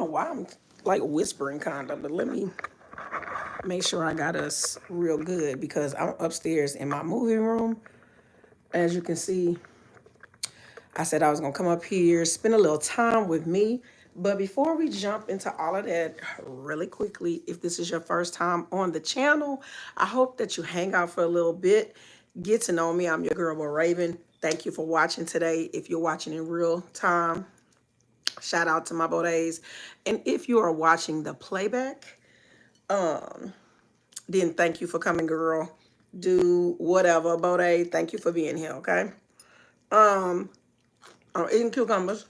know why I'm like whispering kind of, but let me make sure I got us real good because I'm upstairs in my moving room. As you can see, I said I was gonna come up here, spend a little time with me. But before we jump into all of that really quickly, if this is your first time on the channel, I hope that you hang out for a little bit, get to know me. I'm your girl, Beau Raven. Thank you for watching today. If you're watching in real time, shout out to my BEAUdaes. And if you are watching the playback, then thank you for coming, girl. Do whatever, BEAUdae. Thank you for being here, okay? I'm eating cucumbers.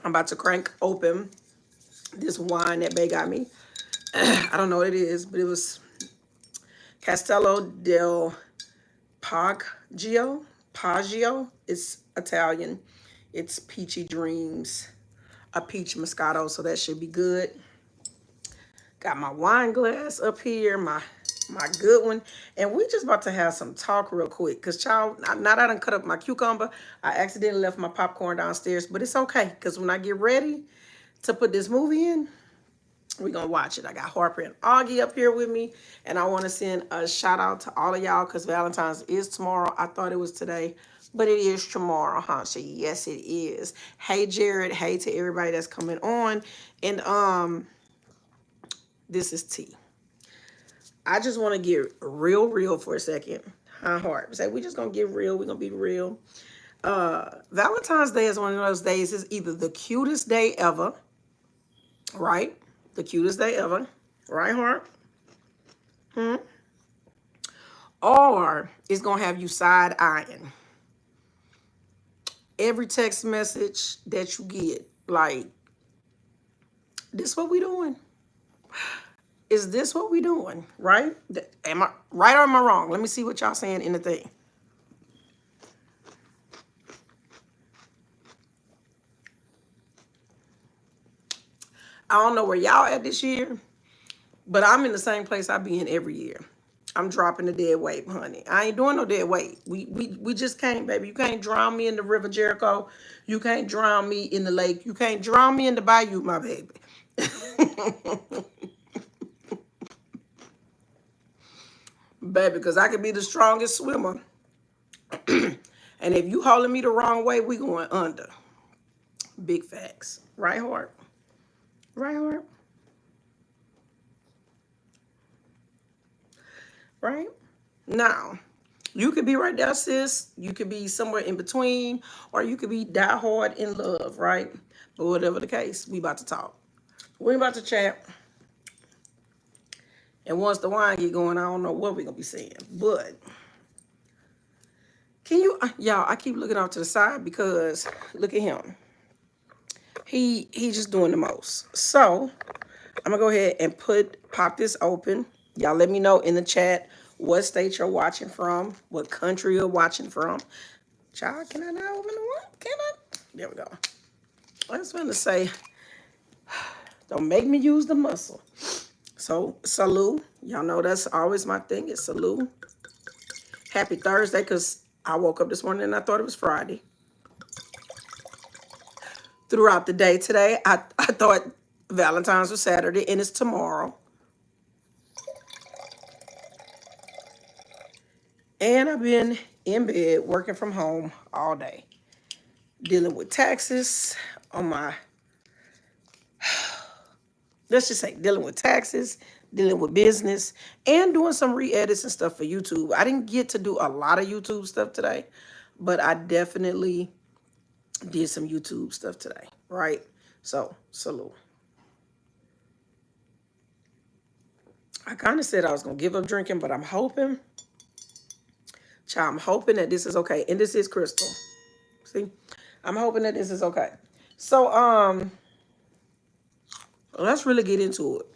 I'm about to crank open this wine that Beau got me. I don't know what it is, but it was Castello del Paggio. Paggio. It's Italian. It's Peachy Dreams, a peach moscato, so that should be good. Got my wine glass up here, my good one. And we just about to have some talk real quick. Because, child, now that I done cut up my cucumber, I accidentally left my popcorn downstairs. But it's okay, because when I get ready to put this movie in, we're going to watch it. I got Harper and Augie up here with me. And I want to send a shout out to all of y'all because Valentine's is tomorrow. I thought it was today, but it is tomorrow, huh? So, yes, it is. Hey, Jared. Hey to everybody that's coming on. And, this is T. I just want to get real for a second. Huh, Heart? Say, we just going to get real. We're going to be real. Valentine's Day is one of those days. It's either the cutest day ever, right? The cutest day ever. Right, Heart? Or it's going to have you side-eyeing. Every text message that you get, like, this what we doing? Is this what we doing, right? Am I right or am I wrong? Let me see what y'all saying in the thing. I don't know where y'all at this year, but I'm in the same place I be in every year. I'm dropping the dead weight, honey. I ain't doing no dead weight. We just can't, baby. You can't drown me in the River Jericho. You can't drown me in the lake. You can't drown me in the bayou, my baby. Baby, because I could be the strongest swimmer. And if you holding me the wrong way, we going under. Big facts. Right, Heart? Right, Heart? Right? Now, you could be right there, sis. You could be somewhere in between. Or you could be die hard in love, right? But whatever the case, we about to talk. We about to chat. And once the wine get going, I don't know what we're going to be saying. But can you, y'all, I keep looking off to the side because look at him. He just doing the most. So I'm going to go ahead and pop this open. Y'all let me know in the chat what state you're watching from, what country you're watching from. Child, can I not open the one? Can I? There we go. I was going to say, don't make me use the muscle. So, salute. Y'all know that's always my thing. It's salute. Happy Thursday, because I woke up this morning and I thought it was Friday. Throughout the day today, I thought Valentine's was Saturday, and it's tomorrow. And I've been in bed working from home all day. Dealing with taxes on my... Let's just say dealing with taxes, dealing with business, and doing some re-edits and stuff for YouTube. I didn't get to do a lot of YouTube stuff today, but I definitely did some YouTube stuff today, right? So, salute. I kind of said I was going to give up drinking, but I'm hoping, child, I'm hoping that this is okay. And this is Crystal. See? I'm hoping that this is okay. So, let's really get into it.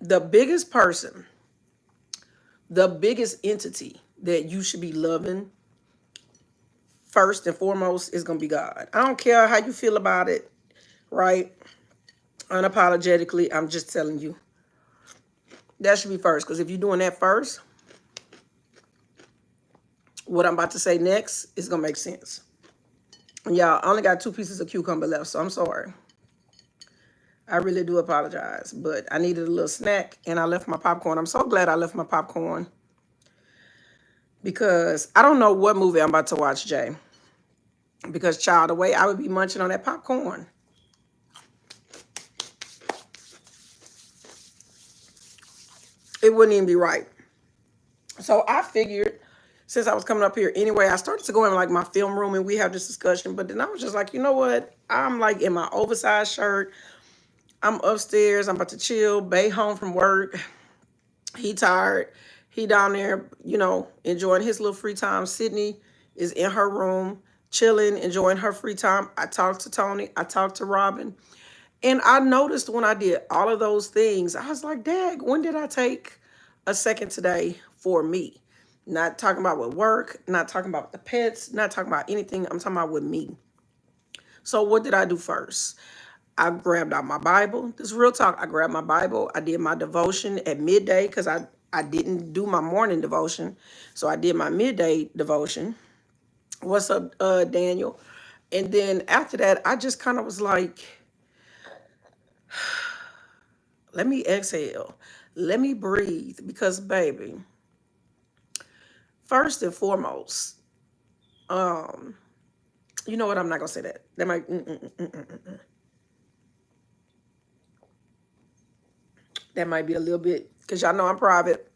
The biggest person, the biggest entity that you should be loving first and foremost is going to be God. I don't care how you feel about it, right? Unapologetically, I'm just telling you. That should be first, because if you're doing that first, what I'm about to say next is going to make sense. Y'all, I only got 2 pieces of cucumber left, so I'm sorry. I really do apologize, but I needed a little snack and I left my popcorn. I'm so glad I left my popcorn because I don't know what movie I'm about to watch, Jay. Because, child, the way I would be munching on that popcorn, it wouldn't even be right. So I figured, since I was coming up here anyway, I started to go in like my film room and we have this discussion. But then I was just like, you know what? I'm like in my oversized shirt. I'm upstairs. I'm about to chill. Bay home from work. He tired. He down there, enjoying his little free time. Sydney is in her room, chilling, enjoying her free time. I talked to Tony. I talked to Robin. And I noticed when I did all of those things, I was like, Dag, when did I take a second today for me? Not talking about with work, not talking about the pets, not talking about anything. I'm talking about with me. So what did I do first? I grabbed out my Bible. This is real talk. I grabbed my Bible. I did my devotion at midday because I didn't do my morning devotion. So I did my midday devotion. What's up, Daniel? And then after that, I just kind of was like, let me exhale. Let me breathe. Because, baby, first and foremost, you know what? I'm not going to say that. That might... That might be a little bit, because y'all know I'm private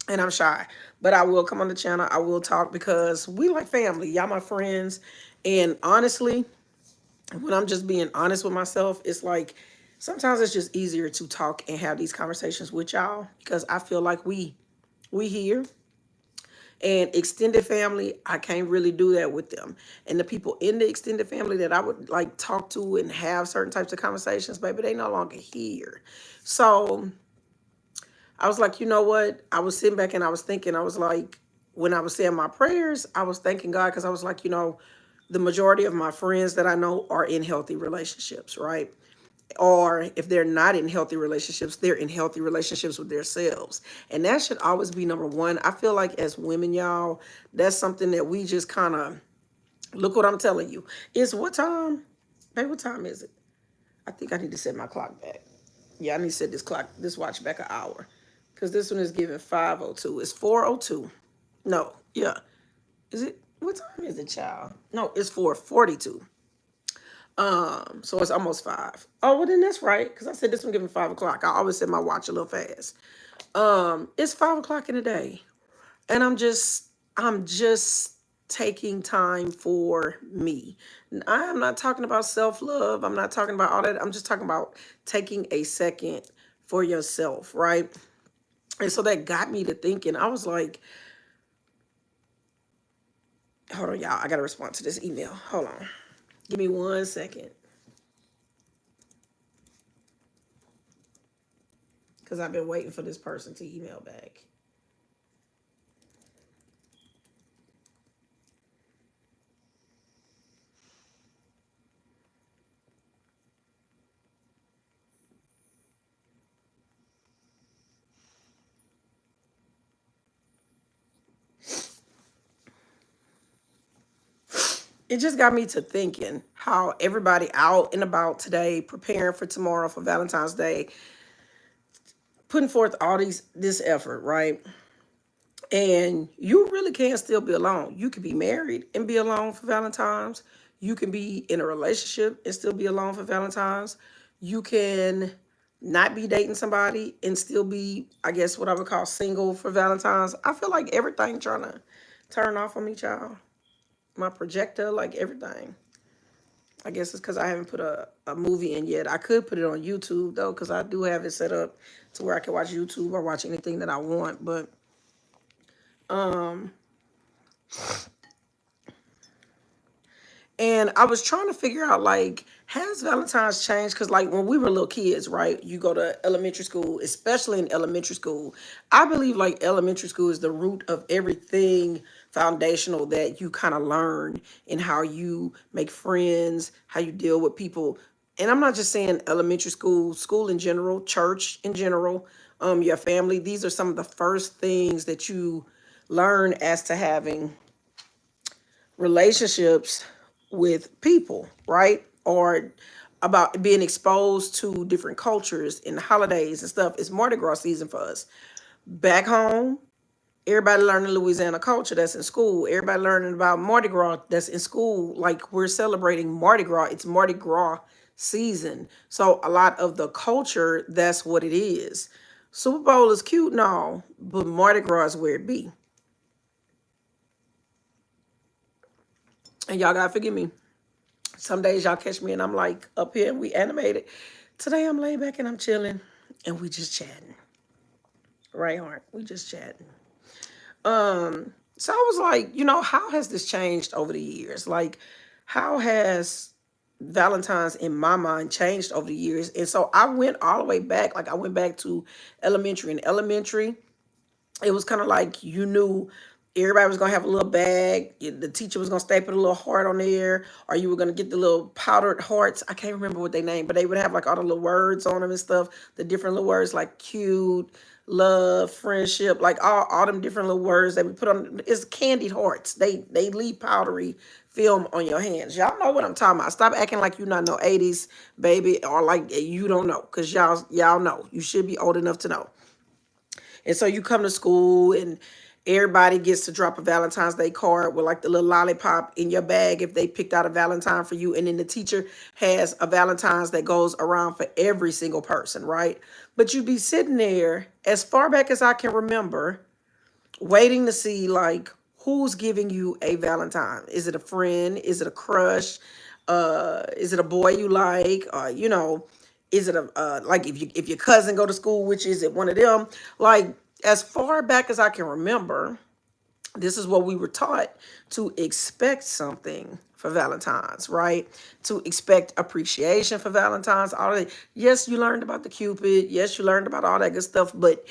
and I'm shy. But I will come on the channel. I will talk because we like family. Y'all my friends. And honestly, when I'm just being honest with myself, it's like sometimes it's just easier to talk and have these conversations with y'all because I feel like we here. And extended family, I can't really do that with them. And the people in the extended family that I would like talk to and have certain types of conversations, baby, they no longer here. So I was like, you know what? I was sitting back and I was thinking, I was like, when I was saying my prayers, I was thanking God because I was like, the majority of my friends that I know are in healthy relationships, right? Or if they're not in healthy relationships, they're in healthy relationships with themselves. And that should always be number one. I feel like as women, y'all, that's something that we just kind of, look what I'm telling you. It's what time? Babe, what time is it? I think I need to set my clock back. Yeah, I need to set this watch back an hour. Because this one is giving 5:02. It's 4:02. No, yeah. Is it? What time is it, child? No, it's 4:42. So it's almost 5. Oh, well then that's right. Because I said this one giving 5 o'clock. I always set my watch a little fast. It's 5 o'clock in the day. And I'm just taking time for me. I am not talking about self-love. I'm not talking about all that. I'm just talking about taking a second for yourself, right? And so that got me to thinking. I was like, hold on, y'all. I got to respond to this email. Hold on. Give me 1 second. Because I've been waiting for this person to email back. It just got me to thinking how everybody out and about today, preparing for tomorrow for Valentine's Day, putting forth all this effort, right? And you really can still be alone. You can be married and be alone for Valentine's. You can be in a relationship and still be alone for Valentine's. You can not be dating somebody and still be, I guess, what I would call single for Valentine's. I feel like everything trying to turn off on me, child. My projector, like everything. I guess it's because I haven't put a movie in yet. I could put it on YouTube, though, because I do have it set up to where I can watch YouTube or watch anything that I want. But and I was trying to figure out, like, has Valentine's changed? Because, like, when we were little kids, right, you go to elementary school, especially in elementary school. I believe, like, elementary school is the root of everything foundational that you kind of learn in how you make friends, how you deal with people. And I'm not just saying elementary school, school in general, church in general, your family. These are some of the first things that you learn as to having relationships with people, right? Or about being exposed to different cultures and holidays and stuff. It's Mardi Gras season for us. Back home, everybody learning Louisiana culture that's in school. Everybody learning about Mardi Gras that's in school. Like we're celebrating Mardi Gras. It's Mardi Gras season. So a lot of the culture, that's what it is. Super Bowl is cute and all, but Mardi Gras is where it be. And y'all gotta forgive me. Some days y'all catch me and I'm like up here and we animated. Today I'm laid back and I'm chilling and we just chatting. Right, Heart? We just chatting. So I was like, how has this changed over the years? Like, how has Valentine's in my mind changed over the years? And so I went all the way back. Like I went back to elementary. In elementary, it was kind of like you knew everybody was gonna have a little bag. The teacher was gonna staple a little heart on there, or you were gonna get the little powdered hearts. I can't remember what they named, but they would have like all the little words on them and stuff. The different little words like cute, love, friendship, like all them different little words they would put on. It's candied hearts. They leave powdery film on your hands. Y'all know what I'm talking about. Stop acting like you not know 80s baby, or like you don't know, because y'all know. You should be old enough to know. And so you come to school and everybody gets to drop a Valentine's Day card with like the little lollipop in your bag if they picked out a Valentine for you. And then the teacher has a Valentine's that goes around for every single person, right? But you'd be sitting there as far back as I can remember, waiting to see like who's giving you a Valentine. Is it a friend? Is it a crush? Is it a boy you like? Is it a like if your cousin go to school, which is it one of them? Like as far back as I can remember, this is what we were taught, to expect something for Valentine's, right? To expect appreciation for Valentine's. All that. Yes, you learned about the Cupid. Yes, you learned about all that good stuff, but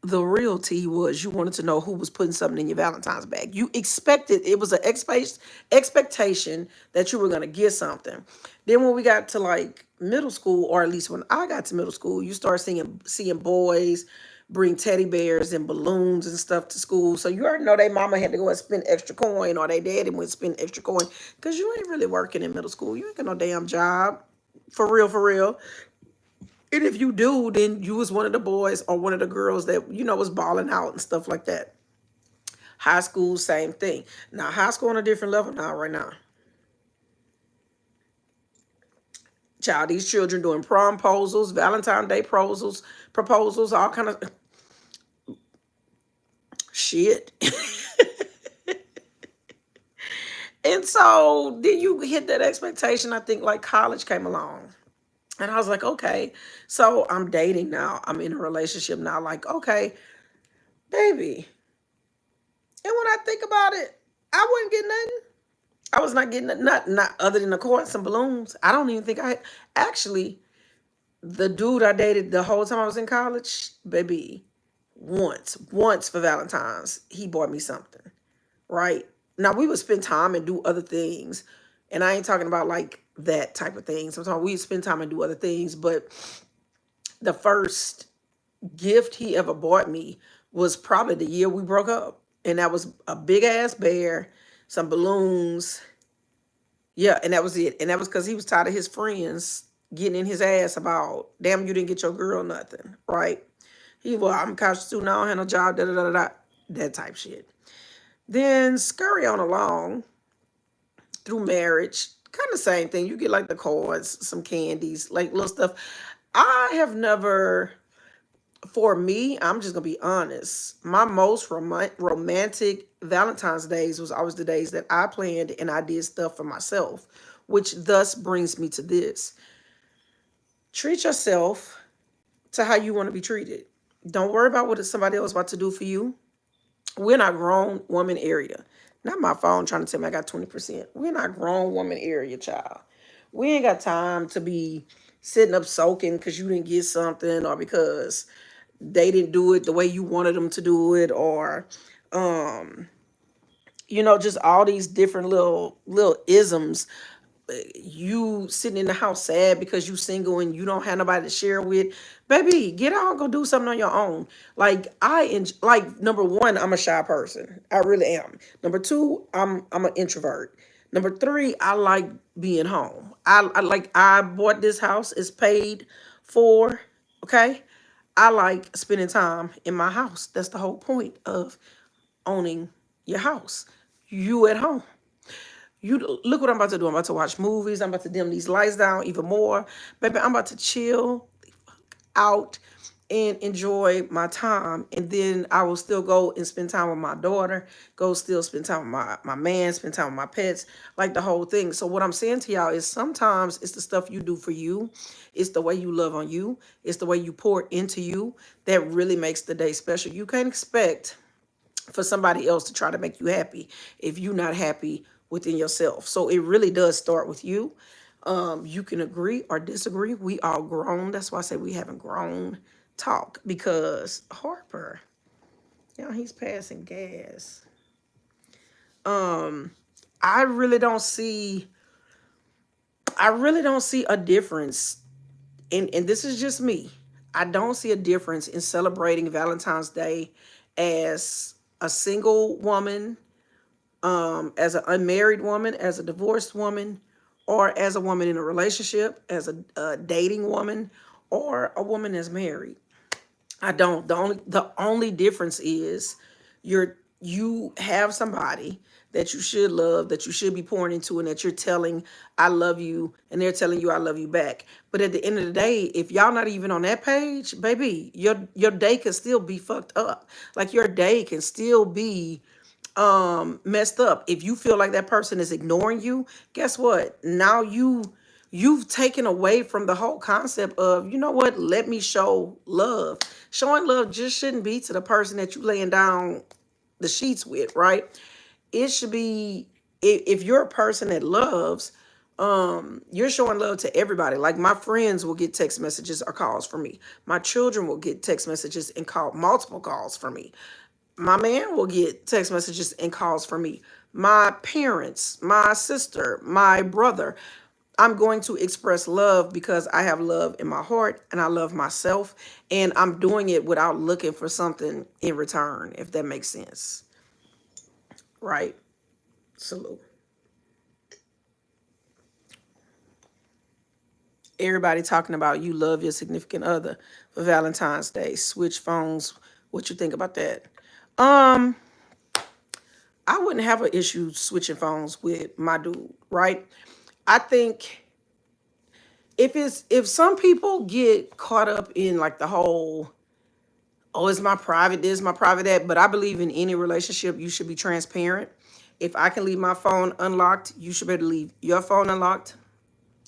the real tea was you wanted to know who was putting something in your Valentine's bag. You expected, it was an expectation that you were going to get something. Then when we got to like middle school, or at least when I got to middle school, you start seeing boys bring teddy bears and balloons and stuff to school. So you already know they mama had to go and spend extra coin, or they daddy went spend extra coin, because you ain't really working in middle school. You ain't got no damn job. For real, for real. And if you do, then you was one of the boys or one of the girls that, was balling out and stuff like that. High school, same thing. Now, high school on a different level now, right now. Child, these children doing prom proposals, Valentine's Day proposals, all kind of shit. And so then you hit that expectation. I think like college came along. And I was like, okay, so I'm dating now. I'm in a relationship now. Like, okay, baby. And when I think about it, I wasn't getting nothing. I was not getting not other than the courts and balloons. I don't even think actually, the dude I dated the whole time I was in college, baby, once for Valentine's, he bought me something, right? Now we would spend time and do other things. And I ain't talking about like that type of thing. Sometimes we spend time and do other things. But the first gift he ever bought me was probably the year we broke up. And that was a big ass bear, some balloons. Yeah, and that was it. And that was because he was tired of his friends getting in his ass about, damn, you didn't get your girl nothing, right? I'm a college student, I don't have no job, da da da da, that type shit. Then scurry on along through marriage, kind of same thing. You get like the cards, some candies, like little stuff. I have never, for me, I'm just gonna be honest, my most romantic Valentine's days was always the days that I planned and I did stuff for myself, which thus brings me to this. Treat yourself to how you want to be treated. Don't worry about what somebody else about to do for you. We're not grown woman area. Not my phone trying to tell me I got 20%. We're not grown woman area, child. We ain't got time to be sitting up soaking because you didn't get something, or because they didn't do it the way you wanted them to do it, or just all these different little isms. You sitting in the house sad because you single and you don't have nobody to share with. Baby, get out and go do something on your own. Like number one, I'm a shy person. I really am. Number two, I'm an introvert. Number three, I like being home. I bought this house, it's paid for. Okay. I like spending time in my house. That's the whole point of owning your house. You at home. You look what I'm about to do. I'm about to watch movies. I'm about to dim these lights down even more. Baby, I'm about to chill out and enjoy my time. And then I will still go and spend time with my daughter, go still spend time with my man, spend time with my pets, like the whole thing. So what I'm saying to y'all is sometimes it's the stuff you do for you. It's the way you love on you. It's the way you pour into you that really makes the day special. You can't expect for somebody else to try to make you happy if you're not happy within yourself. So it really does start with you. You can agree or disagree. We all grown. That's why I say we haven't grown talk, because Harper, he's passing gas. I really don't see a difference. And this is just me. I don't see a difference in celebrating Valentine's Day as a single woman, as an unmarried woman, as a divorced woman, or as a woman in a relationship, as a dating woman, or a woman that's married. I don't. The only difference is you have somebody that you should love, that you should be pouring into, and that you're telling I love you, and they're telling you I love you back. But at the end of the day, if y'all not even on that page, baby, your day can still be fucked up. Like your day can still be messed up. If you feel like that person is ignoring you, guess what? Now you've taken away from the whole concept of, you know what, let me show love. Showing love just shouldn't be to the person that you laying down the sheets with, right? It should be, if you're a person that loves, you're showing love to everybody. Like my friends will get text messages or calls from me. My children will get text messages and multiple calls from me. My man will get text messages and calls from me. My parents, my sister, my brother. I'm going to express love because I have love in my heart and I love myself. And I'm doing it without looking for something in return, if that makes sense. Right? Salute. Everybody talking about you love your significant other for Valentine's Day. Switch phones. What you think about that? Um, I wouldn't have an issue switching phones with my dude, right? I think if some people get caught up in like the whole, oh, it's my private this, my private that, but I believe in any relationship you should be transparent. If I can leave my phone unlocked, you should better leave your phone unlocked.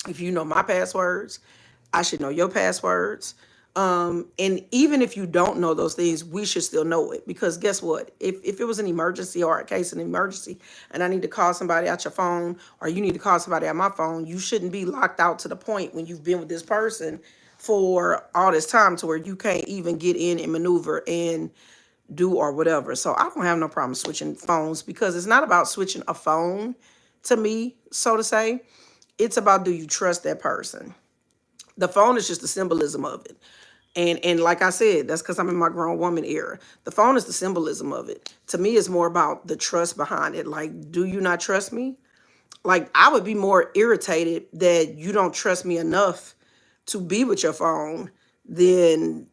If you know my passwords, I should know your passwords. And even if you don't know those things, we should still know it, because guess what? If it was an emergency or a case of an emergency and I need to call somebody out your phone, or you need to call somebody out my phone, you shouldn't be locked out to the point when you've been with this person for all this time to where you can't even get in and maneuver and do or whatever. So I don't have no problem switching phones, because it's not about switching a phone to me, so to say. It's about, do you trust that person? The phone is just the symbolism of it. And like I said, that's because I'm in my grown woman era. The phone is the symbolism of it. To me, it's more about the trust behind it. Like, do you not trust me? Like, I would be more irritated that you don't trust me enough to be with your phone than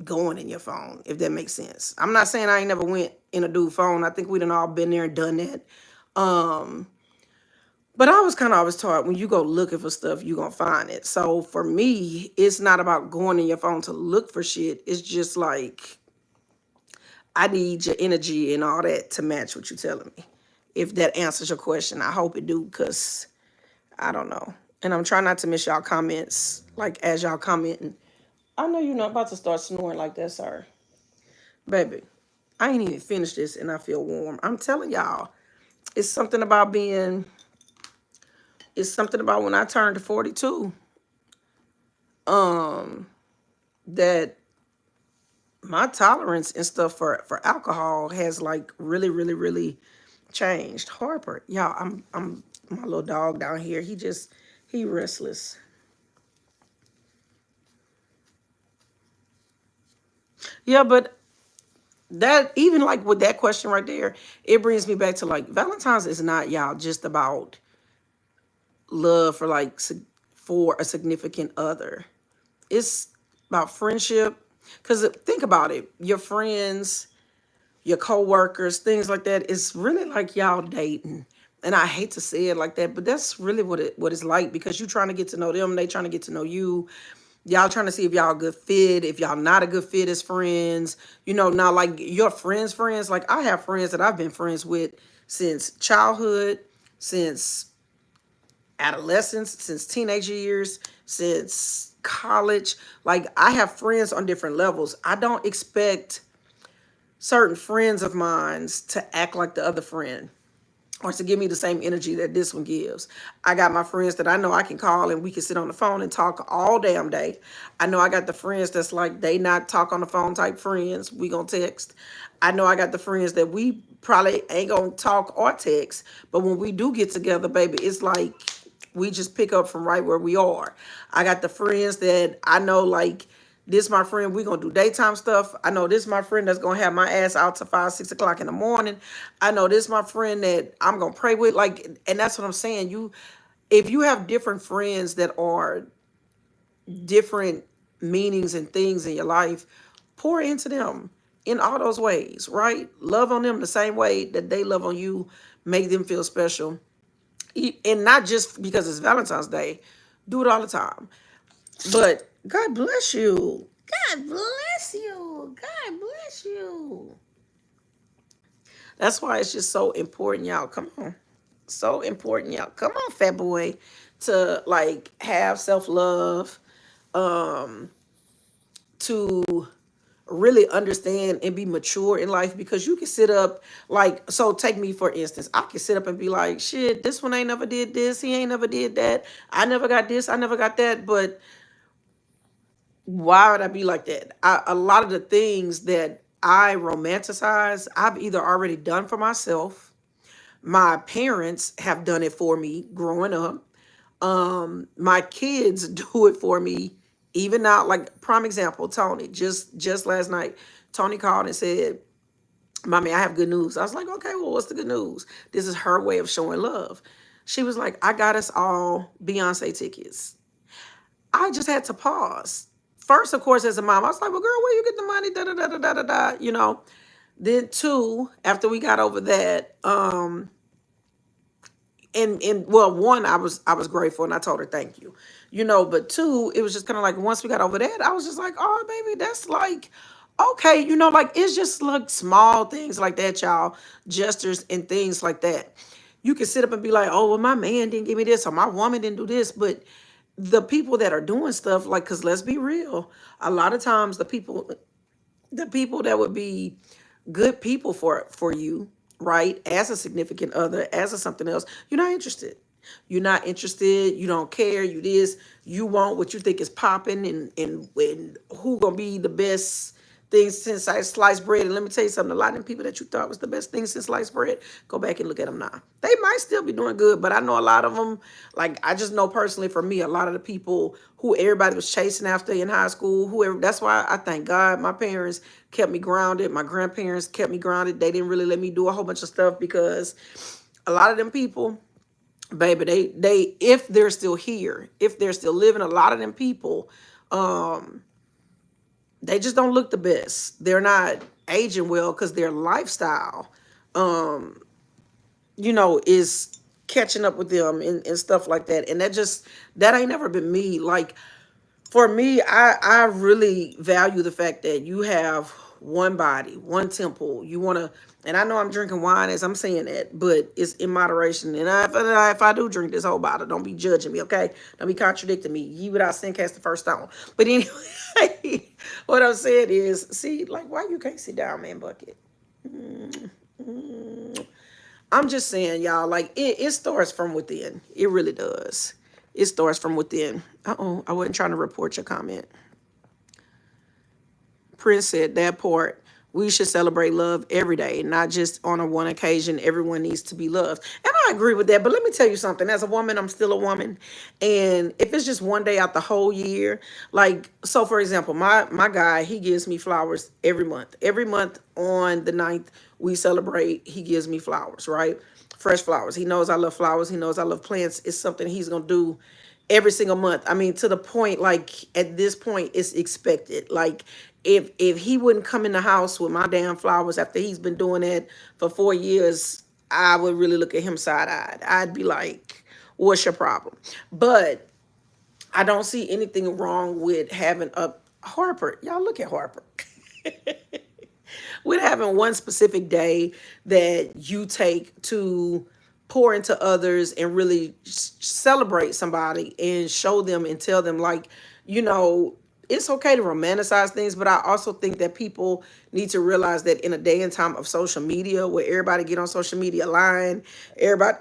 going in your phone, if that makes sense. I'm not saying I ain't never went in a dude phone. I think we done all been there and done that. But I was kind of always taught, when you go looking for stuff, you going to find it. So for me, it's not about going in your phone to look for shit. It's just like, I need your energy and all that to match what you're telling me. If that answers your question, I hope it do, because I don't know. And I'm trying not to miss y'all comments, like as y'all commenting. I know you're not about to start snoring like that, sir. Baby, I ain't even finished this and I feel warm. I'm telling y'all, it's something about when I turned 42, that my tolerance and stuff for alcohol has like really, really, really changed. Harper, y'all, I'm my little dog down here. He restless. Yeah, but that, even like with that question right there, it brings me back to like Valentine's is not, y'all, just about love for like for a significant other. It's about friendship. Because think about it, your friends, your co-workers, things like that, it's really like y'all dating. And I hate to say it like that, but that's really what it's like, because you trying to get to know them, they trying to get to know you. Y'all trying to see if y'all a good fit, if y'all not a good fit as friends. Now like your friends, like I have friends that I've been friends with since childhood, since adolescence, since teenage years, since college. Like I have friends on different levels. I don't expect certain friends of mine to act like the other friend or to give me the same energy that this one gives. I got my friends that I know I can call and we can sit on the phone and talk all damn day. I know I got the friends that's like they not talk on the phone type friends. We gonna text. I know I got the friends that we probably ain't gonna talk or text, but when we do get together, baby, it's like we just pick up from right where we are. I got the friends that I know like this my friend, we gonna do daytime stuff. I know this my friend that's gonna have my ass out to 5, 6 o'clock in the morning. I know this my friend that I'm gonna pray with. Like, and that's what I'm saying. If you have different friends that are different meanings and things in your life, pour into them in all those ways, right? Love on them the same way that they love on you. Make them feel special. And not just because it's Valentine's Day. Do it all the time. But God bless you. God bless you. God bless you. That's why it's just so important, y'all. Come on. So important, y'all. Come on, fat boy. To like have self-love. To really understand and be mature in life, because you can sit up like, so take me for instance, I can sit up and be like, shit, this one ain't never did this, he ain't never did that, I never got this, I never got that. But why would I be like that? A lot of the things that I romanticize, I've either already done for myself, my parents have done it for me growing up, my kids do it for me even now. Like prime example, Tony, just last night, Tony called and said, Mommy, I have good news. I was like, okay, well, what's the good news? This is her way of showing love. She was like, I got us all Beyonce tickets. I just had to pause. First, of course, as a mom, I was like, well, girl, where you get the money? Da, da, da, da, da, da, da, Then two, after we got over that, and well, one, I was grateful and I told her thank you. But two, it was just kind of like once we got over that, I was just like, oh baby, that's like okay, like it's just like small things like that, y'all, gestures and things like that. You can sit up and be like, oh well, my man didn't give me this or my woman didn't do this, but the people that are doing stuff, like, because let's be real, a lot of times the people that would be good people for you, right, as a significant other, as a something else, you're not interested. You're not interested. You don't care. You want what you think is popping, and who gonna be the best things since sliced bread. And let me tell you something, a lot of them people that you thought was the best thing since sliced bread, go back and look at them now. They might still be doing good, but I know a lot of them, like I just know personally for me, a lot of the people who everybody was chasing after in high school, whoever, that's why I thank God my parents kept me grounded. My grandparents kept me grounded. They didn't really let me do a whole bunch of stuff, because a lot of them people, baby, they if they're still here, if they're still living, a lot of them people, they just don't look the best. They're not aging well because their lifestyle, is catching up with them, and stuff like that. And that ain't never been me. Like, for me, I really value the fact that you have one body, one temple. You want to, and I know I'm drinking wine as I'm saying that, but it's in moderation. And if I do drink this whole bottle, don't be judging me, okay? Don't be contradicting me. Ye without sin cast the first stone. But anyway, what I'm saying is, see, like, why you can't sit down, man, bucket? I'm just saying, y'all, like, it starts from within. It really does. It starts from within. Uh-oh, I wasn't trying to report your comment. Prince said that part. We should celebrate love every day, not just on a one occasion. Everyone needs to be loved. And I agree with that, but let me tell you something. As a woman, I'm still a woman, and if it's just one day out the whole year, like so, for example, my guy, he gives me flowers every month. Every month on the 9th, we celebrate. He gives me flowers, right? Fresh flowers. He knows I love flowers. He knows I love plants. It's something he's gonna do every single month. I mean, to the point, like at this point, it's expected. Like if he wouldn't come in the house with my damn flowers after he's been doing it for 4 years, I would really look at him side-eyed. I'd be like, what's your problem? But I don't see anything wrong with having a Harper. Y'all look at Harper. With having one specific day that you take to pour into others and really celebrate somebody and show them and tell them, like, you know, it's okay to romanticize things, but I also think that people need to realize that in a day and time of social media, where everybody get on social media lying, everybody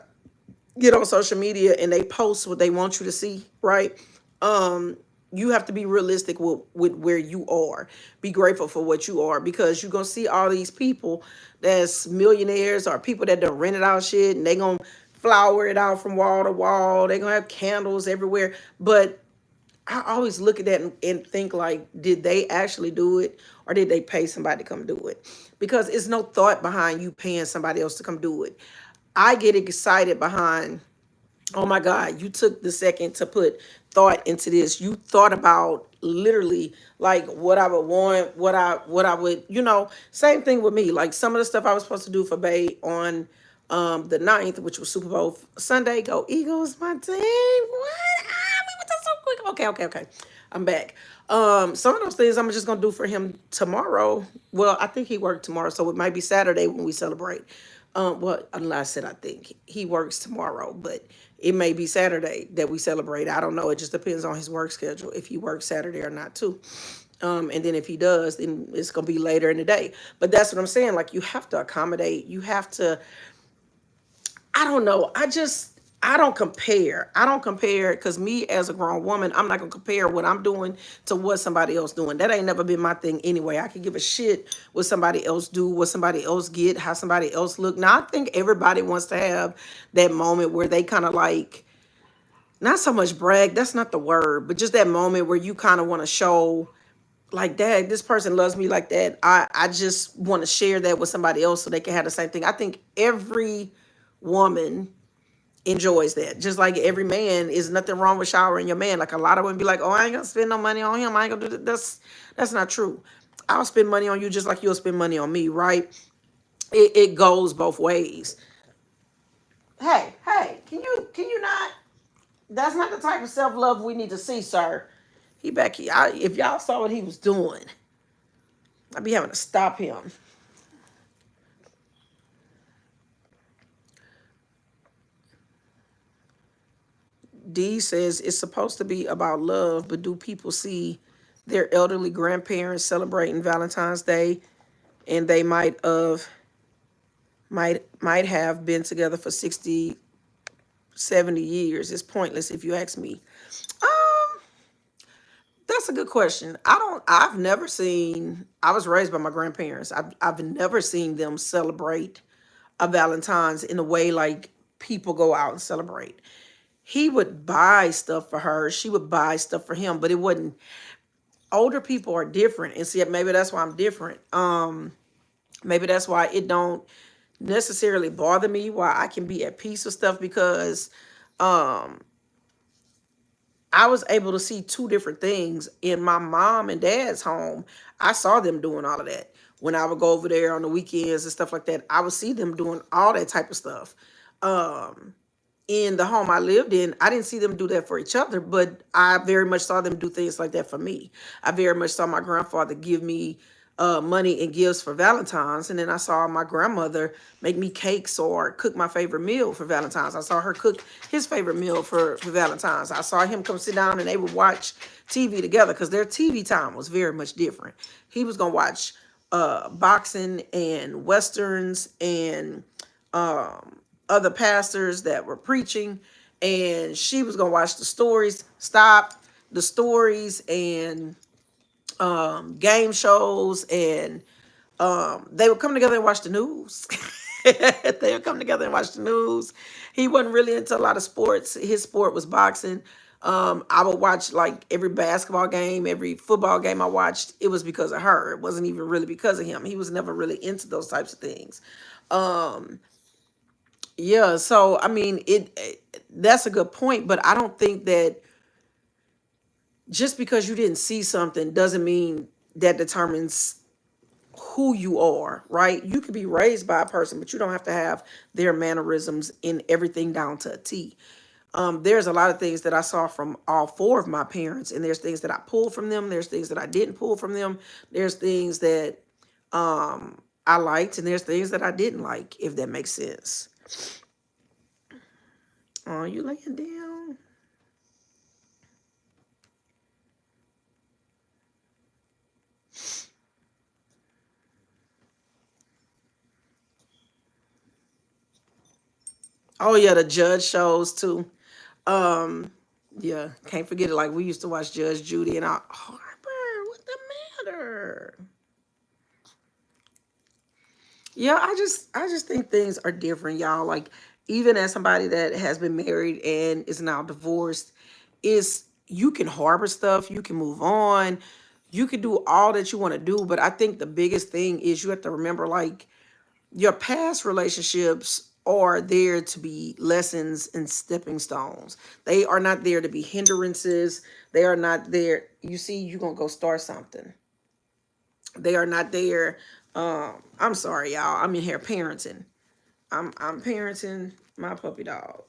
get on social media and they post what they want you to see, right? You have to be realistic with where you are. Be grateful for what you are, because you're gonna see all these people that's millionaires or people that done rented out shit, and they gonna flower it out from wall to wall. They gonna have candles everywhere. But I always look at that and think, like, did they actually do it, or did they pay somebody to come do it? Because it's no thought behind you paying somebody else to come do it. I get excited behind, oh my God, you took the second to put thought into this. You thought about literally like what I would want, what I would, same thing with me. Like some of the stuff I was supposed to do for Beau on the 9th, which was Super Bowl Sunday. Go Eagles, my team. What? We went so quick. Okay. I'm back. Some of those things I'm just gonna do for him tomorrow. Well, I think he worked tomorrow, so it might be Saturday when we celebrate. Well, unless I said I think he works tomorrow, but it may be Saturday that we celebrate. I don't know. It just depends on his work schedule, if he works Saturday or not too. And then if he does, then it's gonna be later in the day. But that's what I'm saying. Like, you have to accommodate. You have to. I don't know. I don't compare. I don't compare, because me as a grown woman, I'm not going to compare what I'm doing to what somebody else doing. That ain't never been my thing anyway. I could give a shit what somebody else do, what somebody else get, how somebody else look. Now, I think everybody wants to have that moment where they kind of like, not so much brag, that's not the word, but just that moment where you kind of want to show, like, dad, this person loves me like that. I just want to share that with somebody else so they can have the same thing. I think every woman enjoys that. Just like every man, is nothing wrong with showering your man. Like, a lot of women be like, oh, I ain't gonna spend no money on him. I ain't gonna do that. That's not true. I'll spend money on you just like you'll spend money on me, right? It goes both ways. Hey, can you not? That's not the type of self-love we need to see, sir. He back here. If y'all saw what he was doing, I'd be having to stop him. D says it's supposed to be about love, but do people see their elderly grandparents celebrating Valentine's Day, and they might have been together for 60, 70 years? It's pointless if you ask me. Um, that's a good question. I've never seen, I was raised by my grandparents. I've never seen them celebrate a Valentine's in a way like people go out and celebrate. He would buy stuff for her. She would buy stuff for him, but it wasn't. Older people are different, and see, maybe that's why I'm different. Maybe that's why it don't necessarily bother me. Why I can be at peace with stuff, because um, I was able to see two different things in my mom and dad's home. I saw them doing all of that when I would go over there on the weekends and stuff like that. I would see them doing all that type of stuff. Um, in the home I lived in, I didn't see them do that for each other, but I very much saw them do things like that for me. I very much saw my grandfather give me money and gifts for Valentine's, and then I saw my grandmother make me cakes or cook my favorite meal for Valentine's. I saw her cook his favorite meal for Valentine's. I saw him come sit down and they would watch TV together, because their TV time was very much different. He was gonna watch boxing and westerns and other pastors that were preaching, and she was gonna watch the stories, the stories, and game shows, and they would come together and watch the news. They would come together and watch the news. He wasn't really into a lot of sports. His sport was boxing. I would watch like every basketball game, every football game I watched. It was because of her. It wasn't even really because of him. He was never really into those types of things. Um, yeah, so I mean, that's a good point, but I don't think that just because you didn't see something doesn't mean that determines who you are, right? You could be raised by a person, but you don't have to have their mannerisms in everything down to a T. There's a lot of things that I saw from all four of my parents, and there's things that I pulled from them. There's things that I didn't pull from them. There's things that I liked, and there's things that I didn't like, if that makes sense. Oh, you laying down? Oh yeah, the Judge shows too. Um, yeah, can't forget it. Like we used to watch Judge Judy and I. Harper, what the matter? Yeah, I just think things are different, y'all. Like even as somebody that has been married and is now divorced, is you can harbor stuff, you can move on, you can do all that you want to do, but I think the biggest thing is you have to remember like your past relationships are there to be lessons and stepping stones. They are not there to be hindrances. They are not there. You see, you're gonna go start something. They are not there. I'm sorry, y'all. I'm in here parenting. I'm parenting my puppy dog.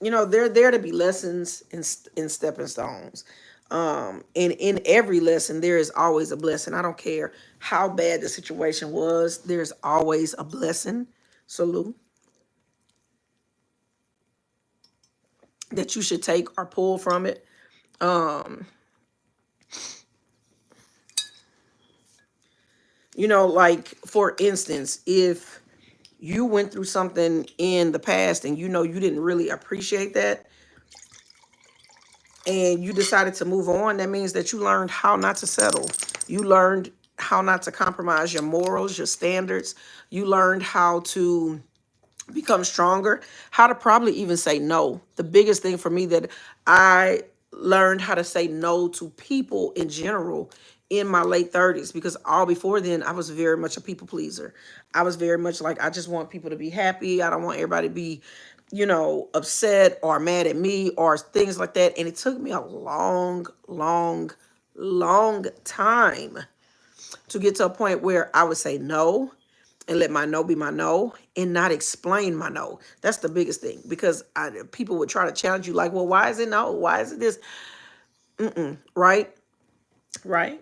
You know, they're there to be lessons and stepping stones. And in every lesson, there is always a blessing. I don't care how bad the situation was. There's always a blessing. Salute that you should take or pull from it. Um, you know, like for instance, if you went through something in the past and you know you didn't really appreciate that and you decided to move on, that means that you learned how not to settle. You learned how not to compromise your morals, your standards. You learned how to become stronger, how to probably even say no. The biggest thing for me that I learned how to say no to people in general in my late 30s, because all before then I was very much a people pleaser. I was very much like, I just want people to be happy. I don't want everybody to be, you know, upset or mad at me or things like that. And it took me a long time to get to a point where I would say no and let my no be my no and not explain my no. That's the biggest thing, because people would try to challenge you like, well, why is it no? Why is it this? Right? Right?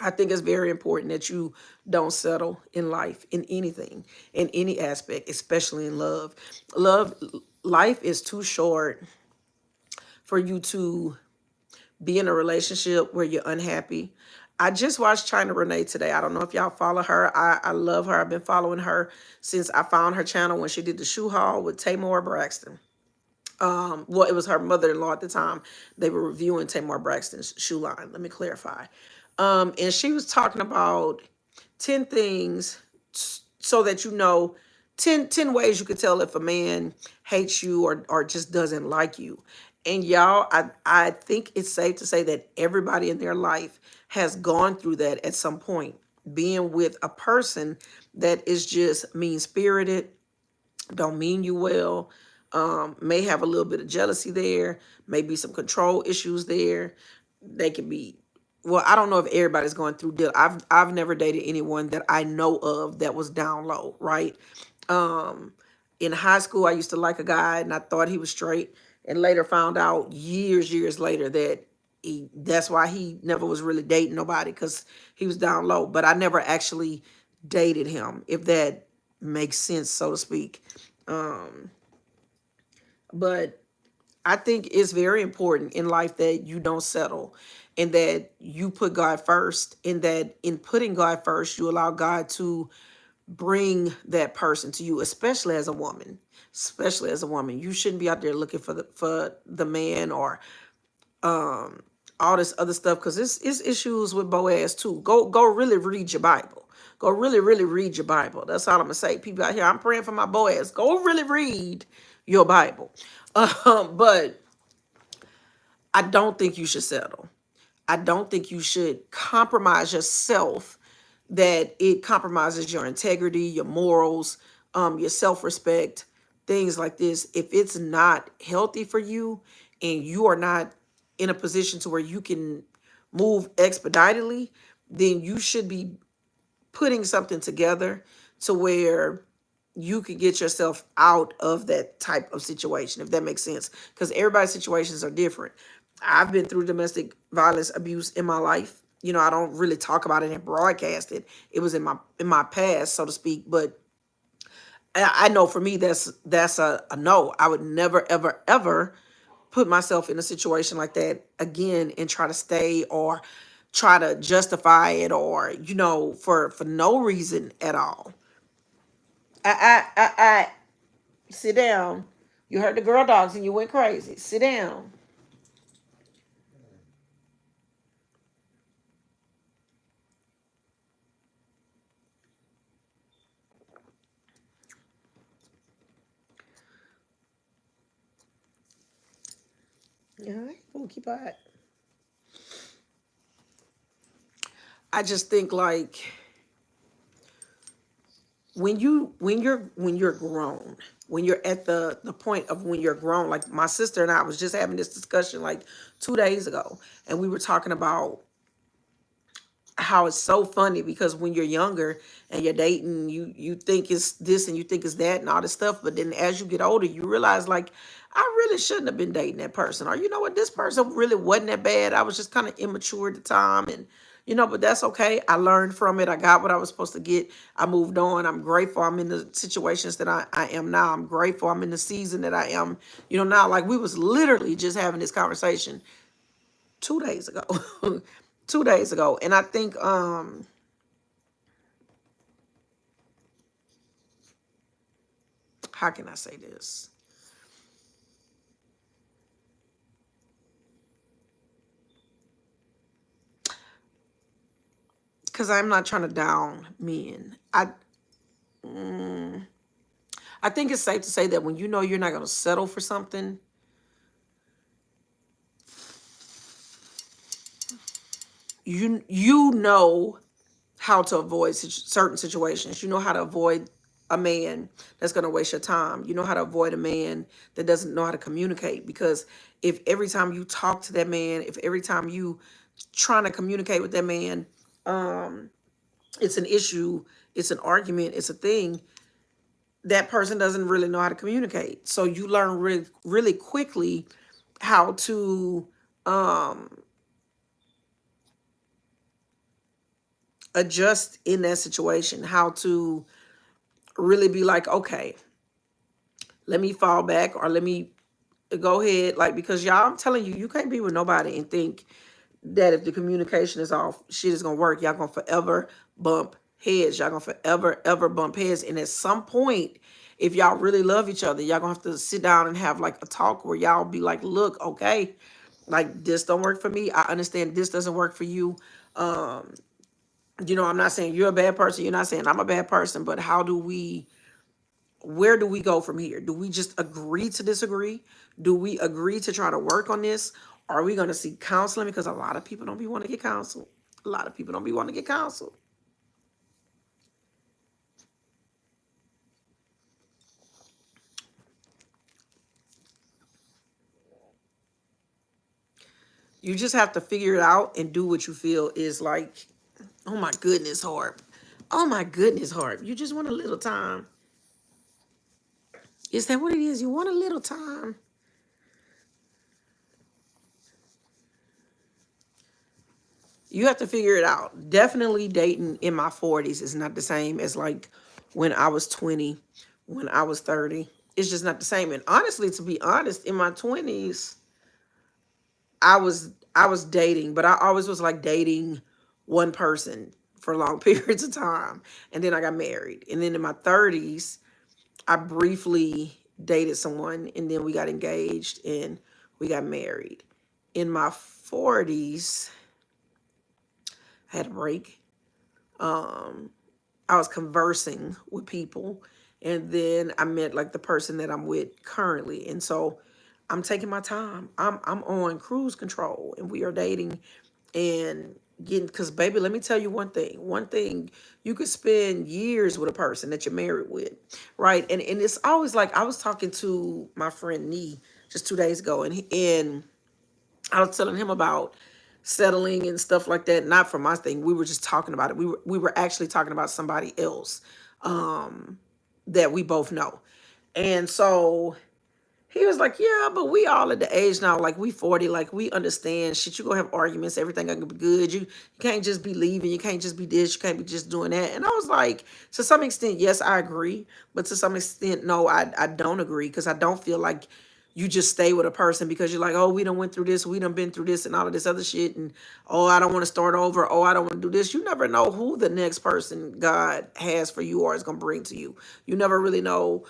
I think it's very important that you don't settle in life, in anything, in any aspect, especially in love. Love, life is too short for you to be in a relationship where you're unhappy. I just watched China Renee today. I don't know if y'all follow her. I love her. I've been following her since I found her channel when she did the shoe haul with Tamar Braxton. Well, it was her mother-in-law at the time. They were reviewing Tamar Braxton's shoe line. Let me clarify. And she was talking about 10 things so that you know 10 ways you could tell if a man hates you or just doesn't like you. And y'all, I think it's safe to say that everybody in their life has gone through that at some point, being with a person that is just mean-spirited, don't mean you well, may have a little bit of jealousy there, maybe some control issues there. They could be, well, I don't know if everybody's going through deal. I've never dated anyone that I know of that was down low, right? Um, in high school, I used to like a guy and I thought he was straight, and later found out years later that that's why he never was really dating nobody, because he was down low. But I never actually dated him, if that makes sense, so to speak. Um, but I think it's very important in life that you don't settle and that you put God first, and that in putting God first, you allow God to bring that person to you, especially as a woman. Especially as a woman, you shouldn't be out there looking for the man or all this other stuff, because it's issues with Boaz too. Go really read your Bible. Go really read your Bible. That's all I'm gonna say. People out here, I'm praying for my Boaz. Go really read your Bible. But I don't think you should settle. I don't think you should compromise yourself, that it compromises your integrity, your morals, your self-respect, things like this. If it's not healthy for you and you are not in a position to where you can move expeditiously, then you should be putting something together to where you could get yourself out of that type of situation, if that makes sense. Because everybody's situations are different. I've been through domestic violence abuse in my life. You know, I don't really talk about it and broadcast it. It was in my past, so to speak. But I know for me, that's a no. I would never, ever, ever put myself in a situation like that again and try to stay or try to justify it, or for no reason at all. I sit down. You heard the girl dogs and you went crazy. Sit down. All right, we'll keep quiet. I just think like when you're grown, when you're at the point of when you're grown, like my sister and I was just having this discussion like 2 days ago, and we were talking about how it's so funny, because when you're younger and you're dating, you think it's this and you think it's that and all this stuff, but then as you get older you realize like, I really shouldn't have been dating that person, or you know what, this person really wasn't that bad, I was just kind of immature at the time, and but that's okay. I learned from it. I got what I was supposed to get. I moved on. I'm grateful I'm in the situations that I am now. I'm grateful I'm in the season that I am, now. Like we was literally just having this conversation 2 days ago. 2 days ago. And I think how can I say this? Because I'm not trying to down men. I think it's safe to say that when you know you're not going to settle for something, you know how to avoid certain situations. You know how to avoid a man that's going to waste your time. You know how to avoid a man that doesn't know how to communicate. Because if every time you talk to that man, if every time you trying to communicate with that man, it's an issue, it's an argument, it's a thing, that person doesn't really know how to communicate. So you learn really quickly how to adjust in that situation, how to really be like, okay, let me fall back, or let me go ahead. Like, because y'all, I'm telling you, you can't be with nobody and think that if the communication is off, shit is gonna work. Y'all gonna forever bump heads. Y'all gonna forever, ever bump heads. And at some point, if y'all really love each other, y'all gonna have to sit down and have like a talk where y'all be like, look, okay, like this don't work for me. I understand this doesn't work for you. I'm not saying you're a bad person. You're not saying I'm a bad person, but where do we go from here? Do we just agree to disagree? Do we agree to try to work on this? Are we going to seek counseling? Because a lot of people don't be wanting to get counseled. A lot of people don't be wanting to get counseled. You just have to figure it out and do what you feel is like, oh my goodness, heart. Oh my goodness, heart. You just want a little time. Is that what it is? You want a little time. You have to figure it out. Definitely dating in my 40s is not the same as like when I was 20, when I was 30. It's just not the same. And honestly, to be honest, in my 20s, I was dating, but I always was like dating one person for long periods of time. And then I got married. And then in my 30s, I briefly dated someone, and then we got engaged and we got married. In my 40s, I had a break. I was conversing with people, and then I met like the person that I'm with currently. And so I'm taking my time. I'm on cruise control, and we are dating and getting, because baby, let me tell you one thing. One thing, you could spend years with a person that you're married with, right? And it's always like, I was talking to my friend Nee just 2 days ago, and I was telling him about settling and stuff like that. Not for my thing. We were just talking about it. We were actually talking about somebody else that we both know. And so he was like, yeah, but we all at the age now, like we 40, like we understand shit. You gonna have arguments, everything gonna be good. You can't just be leaving, you can't just be this, you can't be just doing that. And I was like, to some extent, yes, I agree. But to some extent, no, I don't agree, because I don't feel like you just stay with a person because you're like, oh, we done went through this, we done been through this and all of this other shit. And oh, I don't want to start over. Oh, I don't want to do this. You never know who the next person God has for you or is gonna bring to you. You never really know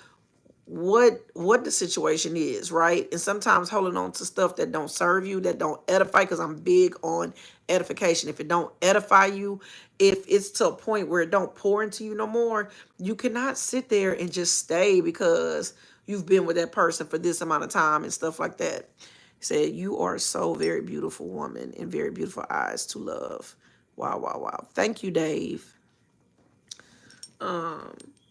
what the situation is, right? And sometimes holding on to stuff that don't serve you, that don't edify, because I'm big on edification. If it don't edify you, if it's to a point where it don't pour into you no more, you cannot sit there and just stay because you've been with that person for this amount of time and stuff like that. He said, you are so very beautiful woman and very beautiful eyes to love. Wow, wow, wow. Thank you, Dave.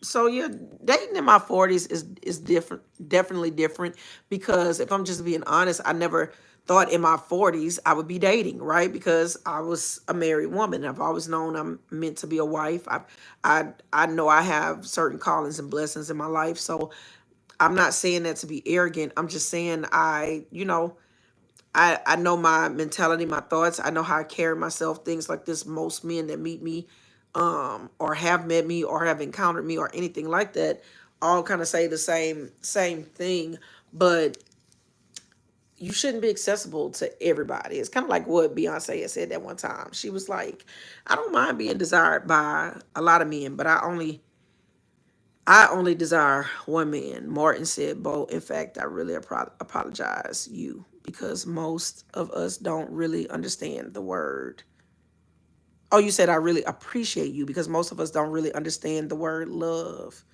So yeah, dating in my 40s is different, definitely different, because if I'm just being honest, I never thought in my 40s I would be dating, right? Because I was a married woman. I've always known I'm meant to be a wife. I know I have certain callings and blessings in my life. So I'm not saying that to be arrogant. I'm just saying I know my mentality, my thoughts. I know how I carry myself, things like this. Most men that meet me, or have met me or have encountered me or anything like that, all kind of say the same thing. But you shouldn't be accessible to everybody. It's kind of like what Beyonce had said that one time. She was like, I don't mind being desired by a lot of men, but I only desire one man. Martin said, Beau, in fact, I really apologize you, because most of us don't really understand the word. Oh, you said I really appreciate you, because most of us don't really understand the word love.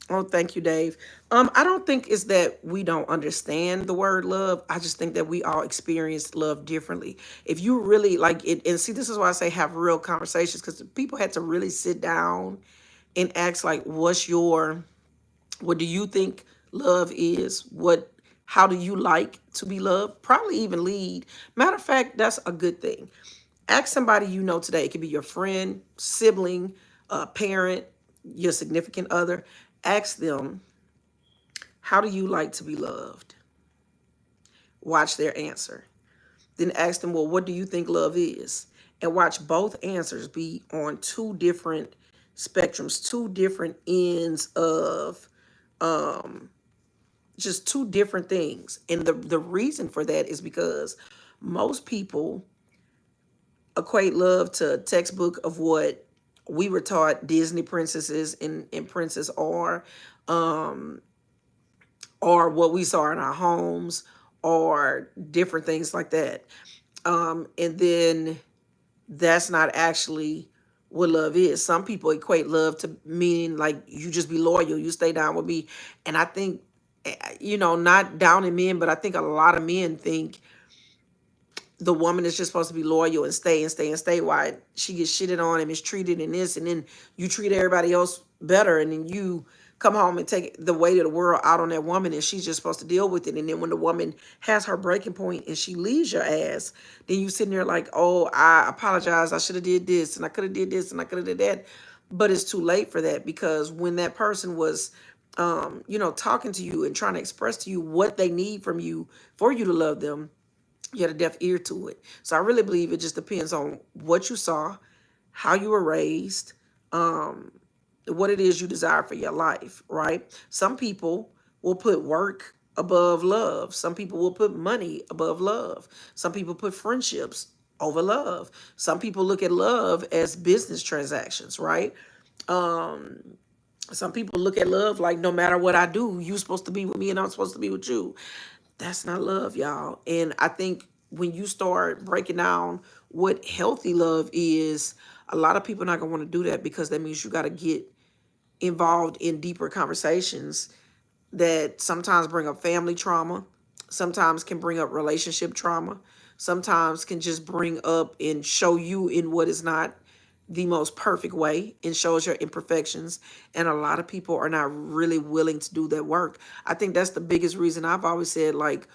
Oh, thank you, Dave. I don't think it's that we don't understand the word love. I just think that we all experience love differently. If you really like it, and see, this is why I say have real conversations, because people had to really sit down and ask, like, what do you think love is? How do you like to be loved? Probably even lead. Matter of fact, that's a good thing. Ask somebody you know today. It could be your friend, sibling, parent, your significant other. Ask them, how do you like to be loved? Watch their answer. Then ask them, well, what do you think love is? And watch both answers be on two different spectrums, two different ends of just two different things. And the reason for that is because most people equate love to a textbook of what we were taught Disney princesses and princes are, or what we saw in our homes, or different things like that. And then that's not actually what love is. Some people equate love to meaning like you just be loyal, you stay down with me. And I think, not downing men, but I think a lot of men think the woman is just supposed to be loyal and stay and stay and stay, while she gets shitted on and mistreated and this, and then you treat everybody else better, and then you come home and take the weight of the world out on that woman, and she's just supposed to deal with it. And then when the woman has her breaking point and she leaves your ass, then you sitting there like, oh, I apologize, I should have did this, and I could have did this, and I could have did that. But it's too late for that, because when that person was talking to you and trying to express to you what they need from you for you to love them, you had a deaf ear to it. So I really believe it just depends on what you saw, how you were raised, what it is you desire for your life, right? Some people will put work above love. Some people will put money above love. Some people put friendships over love. Some people look at love as business transactions, right? Some people look at love like no matter what I do, you're supposed to be with me and I'm supposed to be with you. That's not love, y'all. And I think when you start breaking down what healthy love is, a lot of people are not going to want to do that, because that means you got to get involved in deeper conversations that sometimes bring up family trauma, sometimes can bring up relationship trauma, sometimes can just bring up and show you in what is not the most perfect way and shows your imperfections. And a lot of people are not really willing to do that work. I think that's the biggest reason I've always said, like,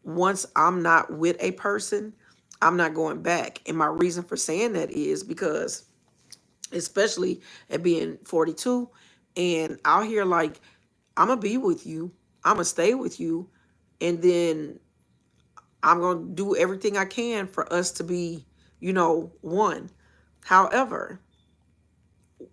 once I'm not with a person, I'm not going back. And my reason for saying that is because, especially at being 42 and out here, like, I'm gonna be with you, I'm gonna stay with you, and then I'm gonna do everything I can for us to be, one. However,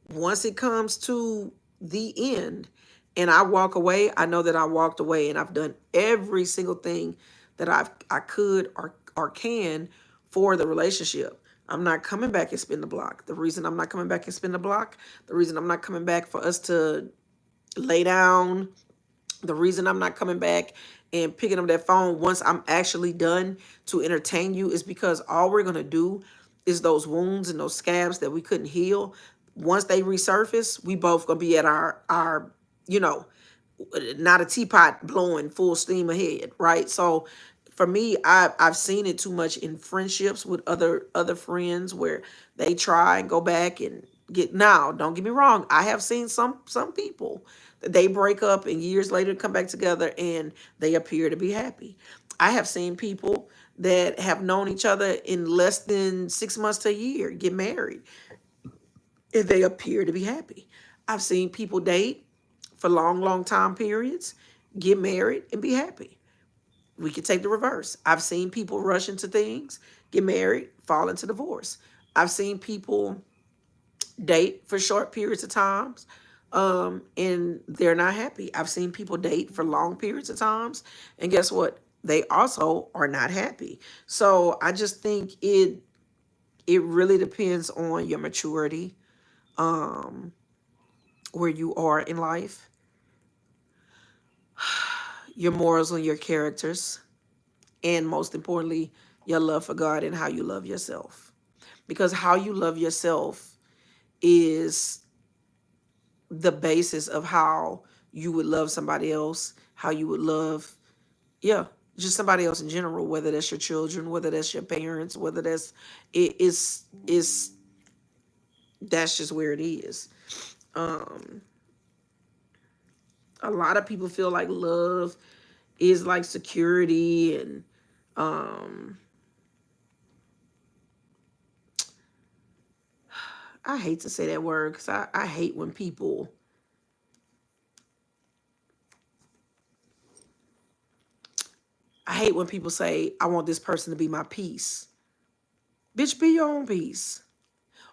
once it comes to the end and I walk away, I know that I walked away and I've done every single thing that I could or can for the relationship. I'm not coming back and spin the block. The reason I'm not coming back and spin the block, the reason I'm not coming back for us to lay down, the reason I'm not coming back and picking up that phone once I'm actually done to entertain you, is because all we're going to do is those wounds and those scabs that we couldn't heal. Once they resurface, we both going to be at our, you know, not a teapot blowing full steam ahead, right? So for me, I've seen it too much in friendships with other friends where they try and go back and get. Now, don't get me wrong, I have seen some people that they break up and years later come back together and they appear to be happy. I have seen people that have known each other in less than 6 months to a year get married and they appear to be happy. I've seen people date for long time periods, get married, and be happy. We could take the reverse. I've seen people rush into things, get married, fall into divorce. I've seen people date for short periods of times, and they're not happy. I've seen people date for long periods of times, and guess what? They also are not happy. So I just think it really depends on your maturity, where you are in life, your morals and your characters, and most importantly, your love for God and how you love yourself. Because how you love yourself is the basis of how you would love somebody else, how you would love, yeah, just somebody else in general, whether that's your children, whether that's your parents, whether that's, it's that's just where it is. Um, a lot of people feel like love is like security, and um I hate to say that word because I hate when people, say, I want this person to be my peace. Bitch, be your own peace.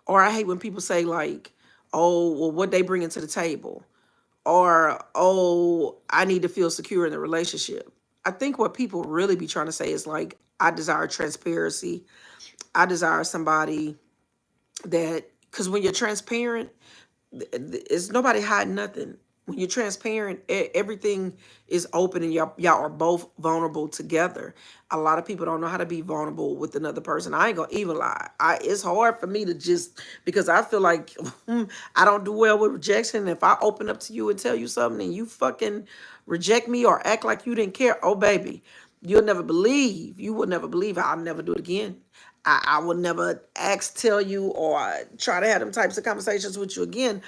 Or I hate when people say, like, oh, well, what they bring into the table. Or, oh, I need to feel secure in the relationship. I think what people really be trying to say is, like, I desire transparency. I desire somebody that, because when you're transparent, it's nobody hiding nothing. When you're transparent, everything is open, and y'all are both vulnerable together. A lot of people don't know how to be vulnerable with another person. I ain't gonna even lie. It's hard for me to just, because I feel like I don't do well with rejection. If I open up to you and tell you something and you fucking reject me or act like you didn't care, oh baby, you'll never believe. You will never believe. I'll never do it again. I will never ask, tell you, or try to have them types of conversations with you again.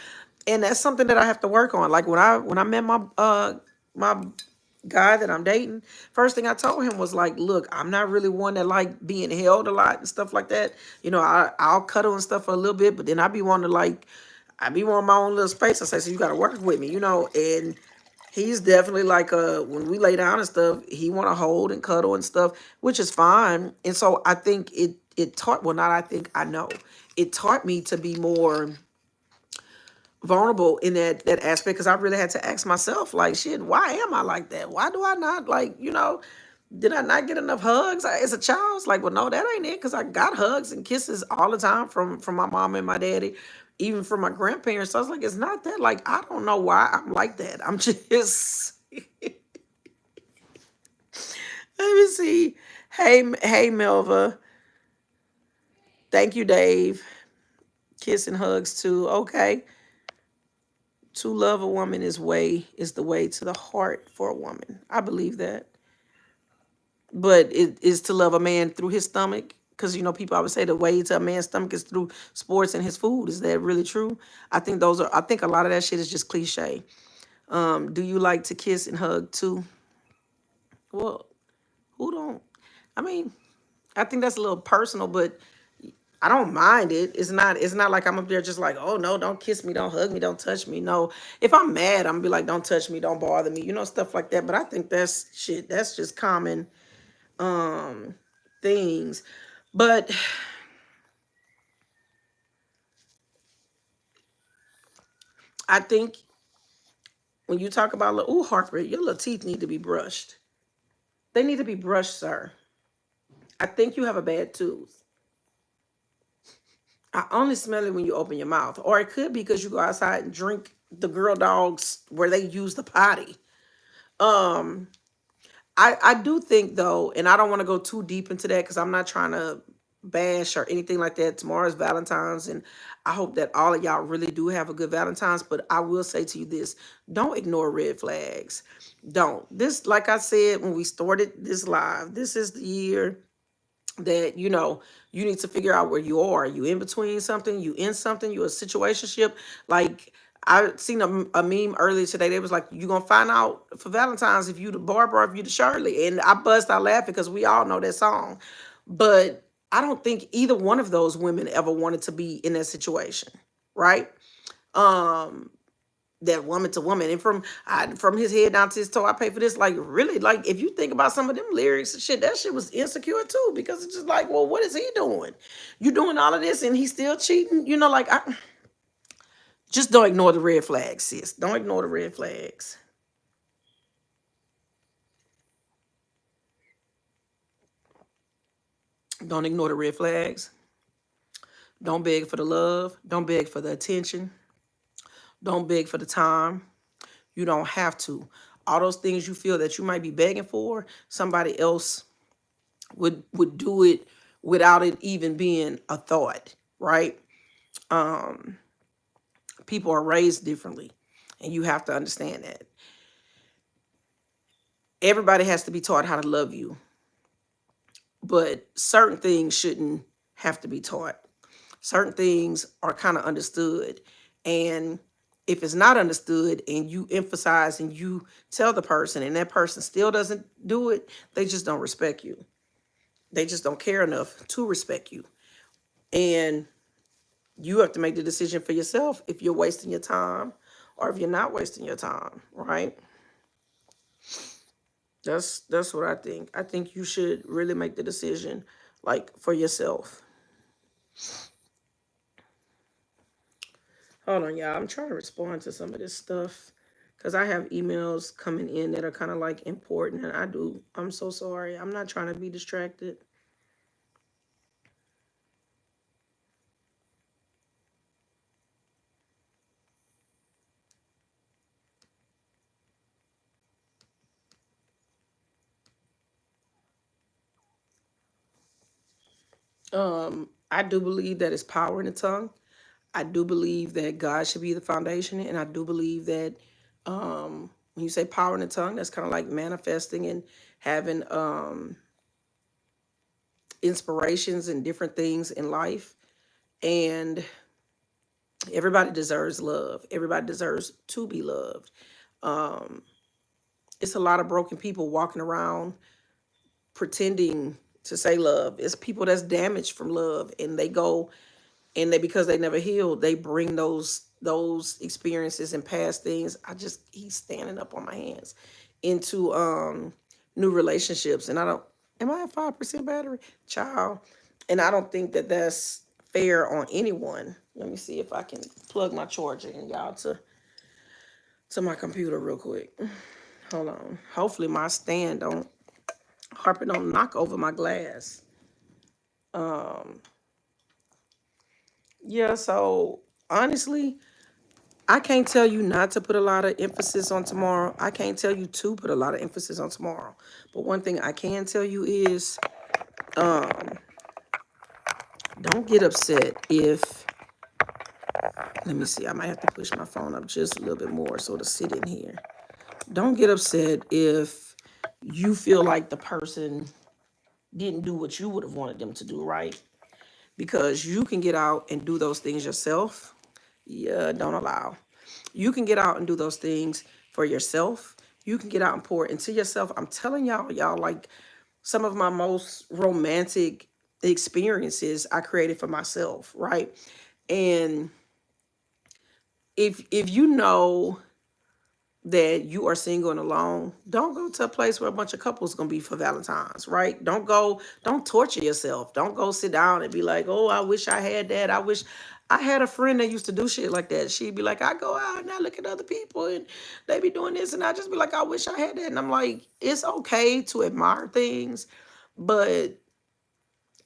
And that's something that I have to work on. Like when I met my guy that I'm dating, first thing I told him was like, look, I'm not really one that like being held a lot and stuff like that. I'll cuddle and stuff for a little bit, but then I be wanting to like, I be wanting my own little space. I say, so you got to work with me, and he's definitely like, when we lay down and stuff, he want to hold and cuddle and stuff, which is fine. And so I think it taught, well, not I think, I know it taught me to be more vulnerable in that aspect, because I really had to ask myself, like, shit, why am I like that? Why do I not, like, Did I not get enough hugs as a child? I was like, well, no, that ain't it, because I got hugs and kisses all the time from my mom and my daddy, even from my grandparents. So I was like, it's not that. Like, I don't know why I'm like that. I'm just let me see. Hey, Melva. Thank you, Dave. Kiss and hugs too. Okay. To love a woman is the way to the heart for a woman. I believe that. But it is to love a man through his stomach. Because people always say the way to a man's stomach is through sports and his food. Is that really true? I think a lot of that shit is just cliche. Do you like to kiss and hug too? Well, who don't? I mean, I think that's a little personal, but I don't mind it. It's not like I'm up there just like, oh no, don't kiss me, don't hug me, don't touch me. No. If I'm mad, I'm gonna be like, don't touch me, don't bother me, stuff like that. But I think that's shit. That's just common things. But I think when you talk about ooh, heartbreak, your little teeth need to be brushed. They need to be brushed, sir. I think you have a bad tooth. I only smell it when you open your mouth. Or it could be because you go outside and drink the girl dogs where they use the potty. Um, I do think though, and I don't want to go too deep into that because I'm not trying to bash or anything like that. Tomorrow's Valentine's, and I hope that all of y'all really do have a good Valentine's. But I will say to you this: don't ignore red flags. Don't. This, like I said when we started this live, this is the year that you need to figure out where you are. You in between something, you in something, you a situationship. Like I seen a meme earlier today. They was like, you gonna find out for Valentine's if you the Barbara, if you the Shirley. And I bust out laughing because we all know that song. But I don't think either one of those women ever wanted to be in that situation, right? um that woman to woman, and from his head down to his toe, I pay for this. Like, really, like, if you think about some of them lyrics and shit, that shit was insecure too, because it's just like, well, what is he doing? You doing all of this and he's still cheating? Like, just don't ignore the red flags, sis. Don't ignore the red flags. Don't ignore the red flags. Don't beg for the love. Don't beg for the attention. Don't beg for the time. You don't have to. All those things you feel that you might be begging for, somebody else would do it without it even being a thought, right? Um, People are raised differently, and you have to understand that. Everybody has to be taught how to love you, but certain things shouldn't have to be taught. Certain things are kind of understood, and if it's not understood and you emphasize and you tell the person and that person still doesn't do it, they just don't respect you. They just don't care enough to respect you. And you have to make the decision for yourself if you're wasting your time or if you're not wasting your time, right? That's what I think. I think you should really make the decision like for yourself. Hold on, y'all. I'm trying to respond to some of this stuff because I have emails coming in that are kind of like important, and I'm so sorry. I'm not trying to be distracted. I do believe that it's power in the tongue. I do believe that God should be the foundation, and I do believe that when you say power in the tongue, that's kind of like manifesting and having inspirations and different things in life. And everybody deserves love. Everybody deserves to be loved. Um, it's a lot of broken people walking around pretending to say love. It's people that's damaged from love, and they go and they, because they never healed, they bring those experiences and past things. He's standing up on my hands into new relationships, and I don't. Am I at 5% battery, child? And I don't think that that's fair on anyone. Let me see if I can plug my charger in, y'all, to my computer real quick. Hold on. Hopefully my stand don't Harper, don't knock over my glass. Um, yeah, so honestly, I can't tell you not to put a lot of emphasis on tomorrow. I can't tell you to put a lot of emphasis on tomorrow. But one thing I can tell you is don't get upset if, let me see, I might have to push my phone up just a little bit more so to sit in here. Don't get upset if you feel like the person didn't do what you would have wanted them to do, right? Because you can get out and do those things yourself. Yeah, don't allow. You can get out and do those things for yourself. You can get out and pour into yourself. I'm telling y'all, like some of my most romantic experiences I created for myself, right? And if you know that you are single and alone, don't go to a place where a bunch of couples gonna be for Valentine's, right? Don't torture yourself. Don't go sit down and be like, oh, I wish I had that. I wish I had a friend that used to do shit like that. She'd be like, I go out and I look at other people and they be doing this, and I just be like, I wish I had that. And I'm like, it's okay to admire things, but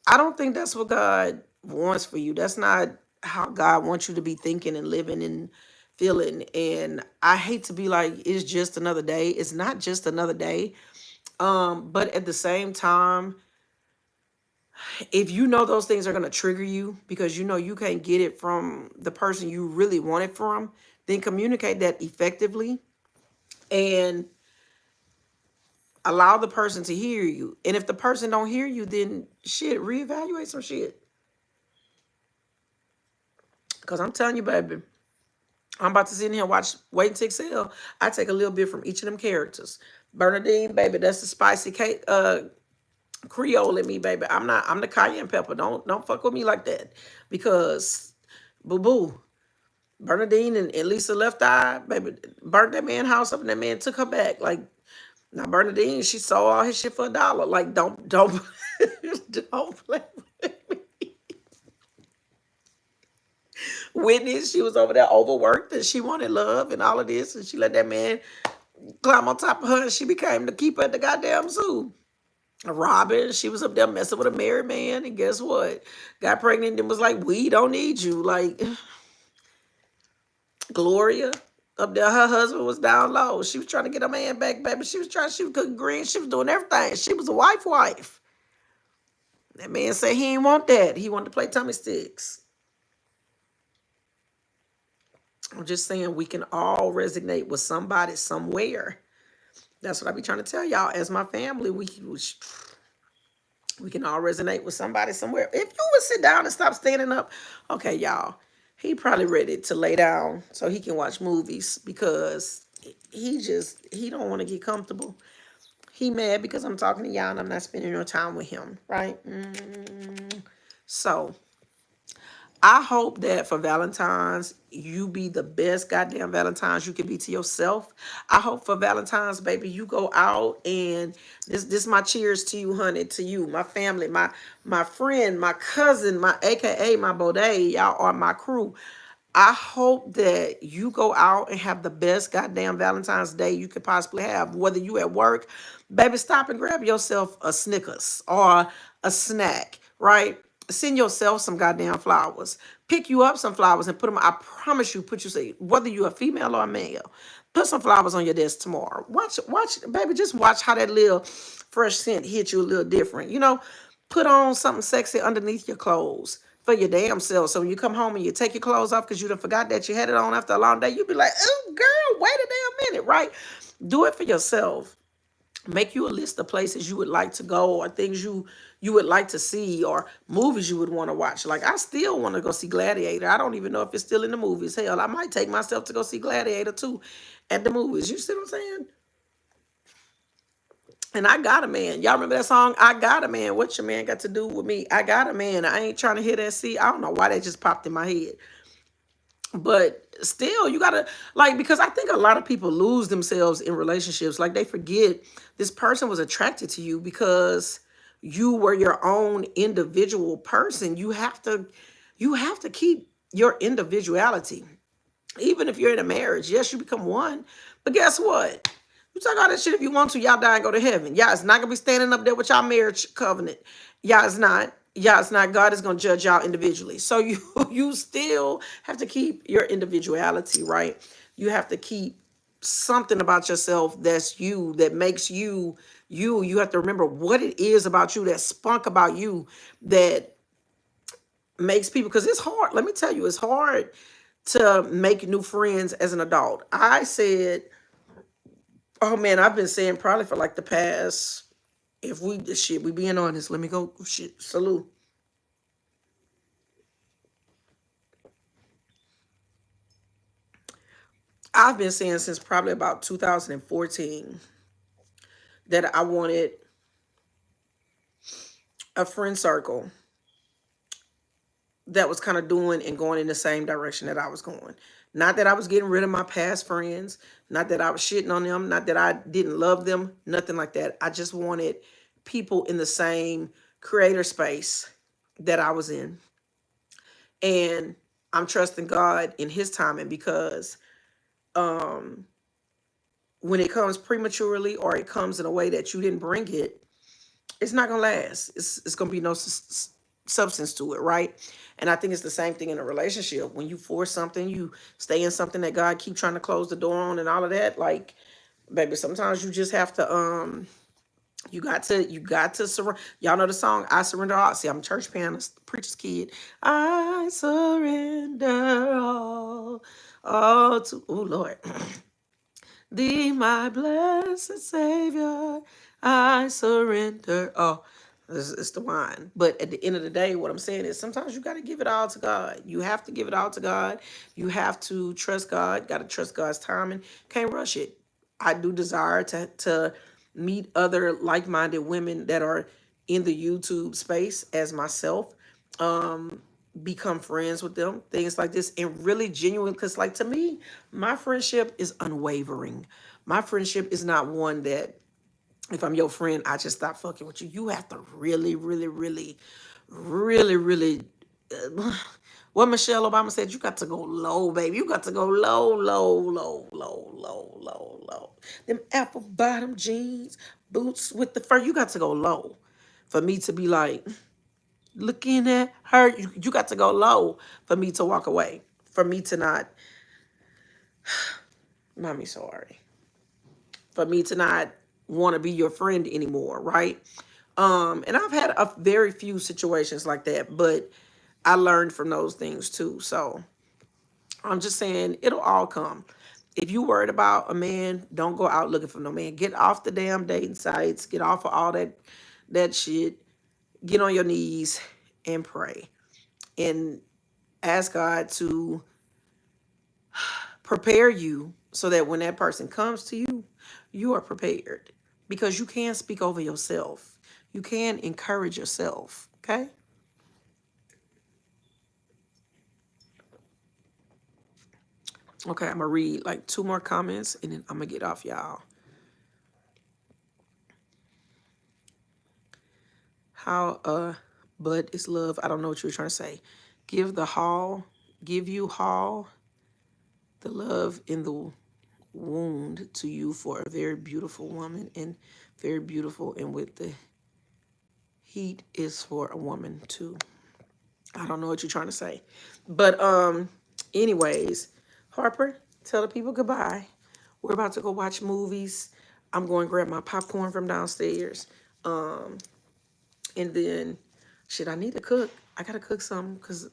I don't think that's what God wants for you. That's not how God wants you to be thinking and living and feeling. And I hate to be like, it's just another day. It's not just another day. But at the same time, if you know those things are going to trigger you because you know you can't get it from the person you really want it from, then communicate that effectively and allow the person to hear you. And if the person don't hear you, then shit, reevaluate some shit. Because I'm telling you, baby, I'm about to sit in here and watch Waiting to Exhale. I take a little bit from each of them characters. Bernadine, baby, that's the spicy cake, Creole in me, baby. I'm the cayenne pepper. Don't fuck with me like that. Because boo boo. Bernadine and Lisa Left Eye, baby, burnt that man house up and that man took her back. Like, now Bernadine, she sold all his shit for $1. Like, don't don't play with me. Whitney, she was over there overworked and she wanted love and all of this, and she let that man climb on top of her and she became the keeper at the goddamn zoo. Robin, she was up there messing with a married man, and guess what? Got pregnant and was like, we don't need you. Like, Gloria, up there, her husband was down low. She was trying to get her man back, baby. She was cooking green. She was doing everything. She was a wife. That man said he didn't want that. He wanted to play tummy sticks. I'm just saying we can all resonate with somebody somewhere. That's what I be trying to tell y'all. As my family, we can all resonate with somebody somewhere. If you would sit down and stop standing up, okay, y'all, he probably ready to lay down so he can watch movies because he don't want to get comfortable. He mad because I'm talking to y'all and I'm not spending no time with him, right? So I hope that for Valentine's, you be the best goddamn Valentine's you can be to yourself. I hope for Valentine's, baby, you go out and this my cheers to you, honey, to you, my family, my friend, my cousin, my AKA my BEAUdae, y'all are my crew. I hope that you go out and have the best goddamn Valentine's Day you could possibly have. Whether you at work, baby, stop and grab yourself a Snickers or a snack, right? Send yourself some goddamn flowers. Pick you up some flowers and put them, I promise you, whether you're a female or a male, put some flowers on your desk tomorrow. Watch, baby, just watch how that little fresh scent hit you a little different. You know, put on something sexy underneath your clothes for your damn self. So when you come home and you take your clothes off because you done forgot that you had it on after a long day, you be like, oh, girl, wait a damn minute, right? Do it for yourself. Make you a list of places you would like to go or things you would like to see or movies you would want to watch. Like, I still want to go see Gladiator. I don't even know if it's still in the movies. Hell, I might take myself to go see Gladiator too at the movies. You see what I'm saying? And I got a man. Y'all remember that song? I got a man. What your man got to do with me? I got a man. I ain't trying to hear that. See, I don't know why that just popped in my head. But still, you gotta, like, because I think a lot of people lose themselves in relationships. Like, they forget this person was attracted to you because you were your own individual person. You have to keep your individuality. Even if you're in a marriage, yes, you become one. But guess what? You talk all that shit if you want to. Y'all die and go to heaven. Y'all is not gonna be standing up there with y'all marriage covenant. Y'all is not. Y'all is not. God is gonna judge y'all individually. So you you still have to keep your individuality, right? You have to keep something about yourself that's you, that makes you you. You have to remember what it is about you, that spunk about you, that makes people, because it's hard. Let me tell you, it's hard to make new friends as an adult. I said, oh man, I've been saying probably for like the past, if we shit, we being honest, let me go shit, salute. I've been saying since probably about 2014 that I wanted a friend circle that was kind of doing and going in the same direction that I was going. Not that I was getting rid of my past friends, not that I was shitting on them, not that I didn't love them, nothing like that. I just wanted people in the same creator space that I was in. And I'm trusting God in his timing, because um when it comes prematurely or it comes in a way that you didn't bring it, it's not gonna last. It's gonna be no substance to it, right? And I think it's the same thing in a relationship. When you force something, you stay in something that God keep trying to close the door on and all of that. Like, baby, sometimes you just have to you got to surrender. Y'all know the song "I Surrender All." See, I'm a church pianist, preacher's kid. I surrender all to, oh Lord. Thee, my blessed Savior, I surrender. Oh, it's the wine. But at the end of the day, what I'm saying is sometimes you got to give it all to God. You have to give it all to God. You have to trust God. Got to trust God's timing. Can't rush it. I do desire to meet other like-minded women that are in the YouTube space as myself. Become friends with them, things like this, and really genuine. Because, like, to me, my friendship is unwavering. My friendship is not one that, if I'm your friend, I just stop fucking with you. You have to really, really, really, really, really. What Michelle Obama said, you got to go low, baby. You got to go low, low, low, low, low, low, low. Them apple bottom jeans, boots with the fur. You got to go low for me to be like, looking at her. You got to go low for me to walk away. For me to not, mommy, sorry. For me to not want to be your friend anymore, right? And I've had a very few situations like that, but I learned from those things too. So I'm just saying it'll all come. If you worried about a man, don't go out looking for no man. Get off the damn dating sites. Get off of all that shit. Get on your knees and pray. And ask God to prepare you so that when that person comes to you, you are prepared, because you can speak over yourself. You can encourage yourself. Okay. Okay. I'm going to read like two more comments and then I'm going to get off, y'all. How, but it's love. I don't know what you were trying to say. Give the hall, give you hall, the love in the wound to you for a very beautiful woman, and very beautiful, and with the heat is for a woman too. I don't know what you're trying to say. But anyways, Harper, tell the people goodbye. We're about to go watch movies. I'm going to grab my popcorn from downstairs. And then shit, I need to cook. I gotta cook something because,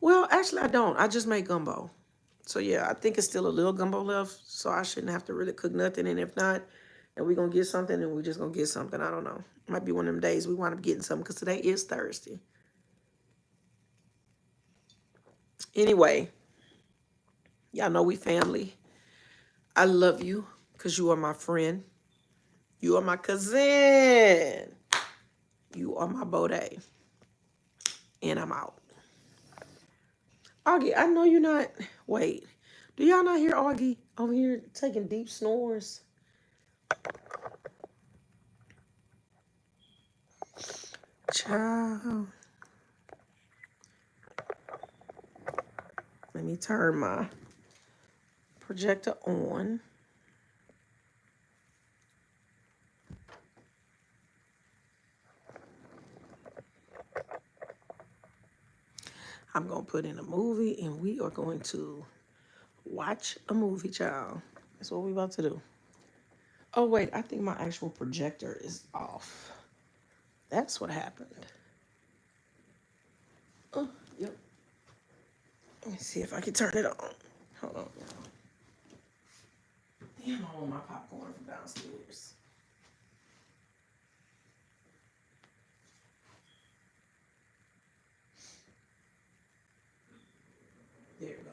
well, actually I don't. I just make gumbo. So yeah, I think it's still a little gumbo left. So I shouldn't have to really cook nothing. And if not, then we're gonna get something, and we're just gonna get something. I don't know. Might be one of them days we wind up getting something, because today is Thursday. Anyway, y'all know we family. I love you because you are my friend. You are my cousin. You are my BEAUdae. And I'm out. Augie, I know you're not. Wait. Do y'all not hear Augie over here taking deep snores? Child. Let me turn my projector on. I'm going to put in a movie and we are going to watch a movie, child. That's what we about to do. Oh, wait, I think my actual projector is off. That's what happened. Oh, yep. Let me see if I can turn it on. Hold on. Damn, I want my popcorn from downstairs. There we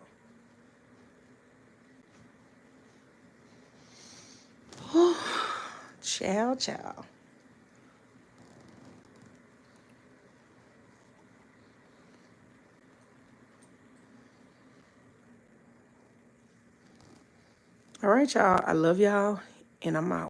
go. Ciao, ciao. All right, y'all. I love y'all, and I'm out.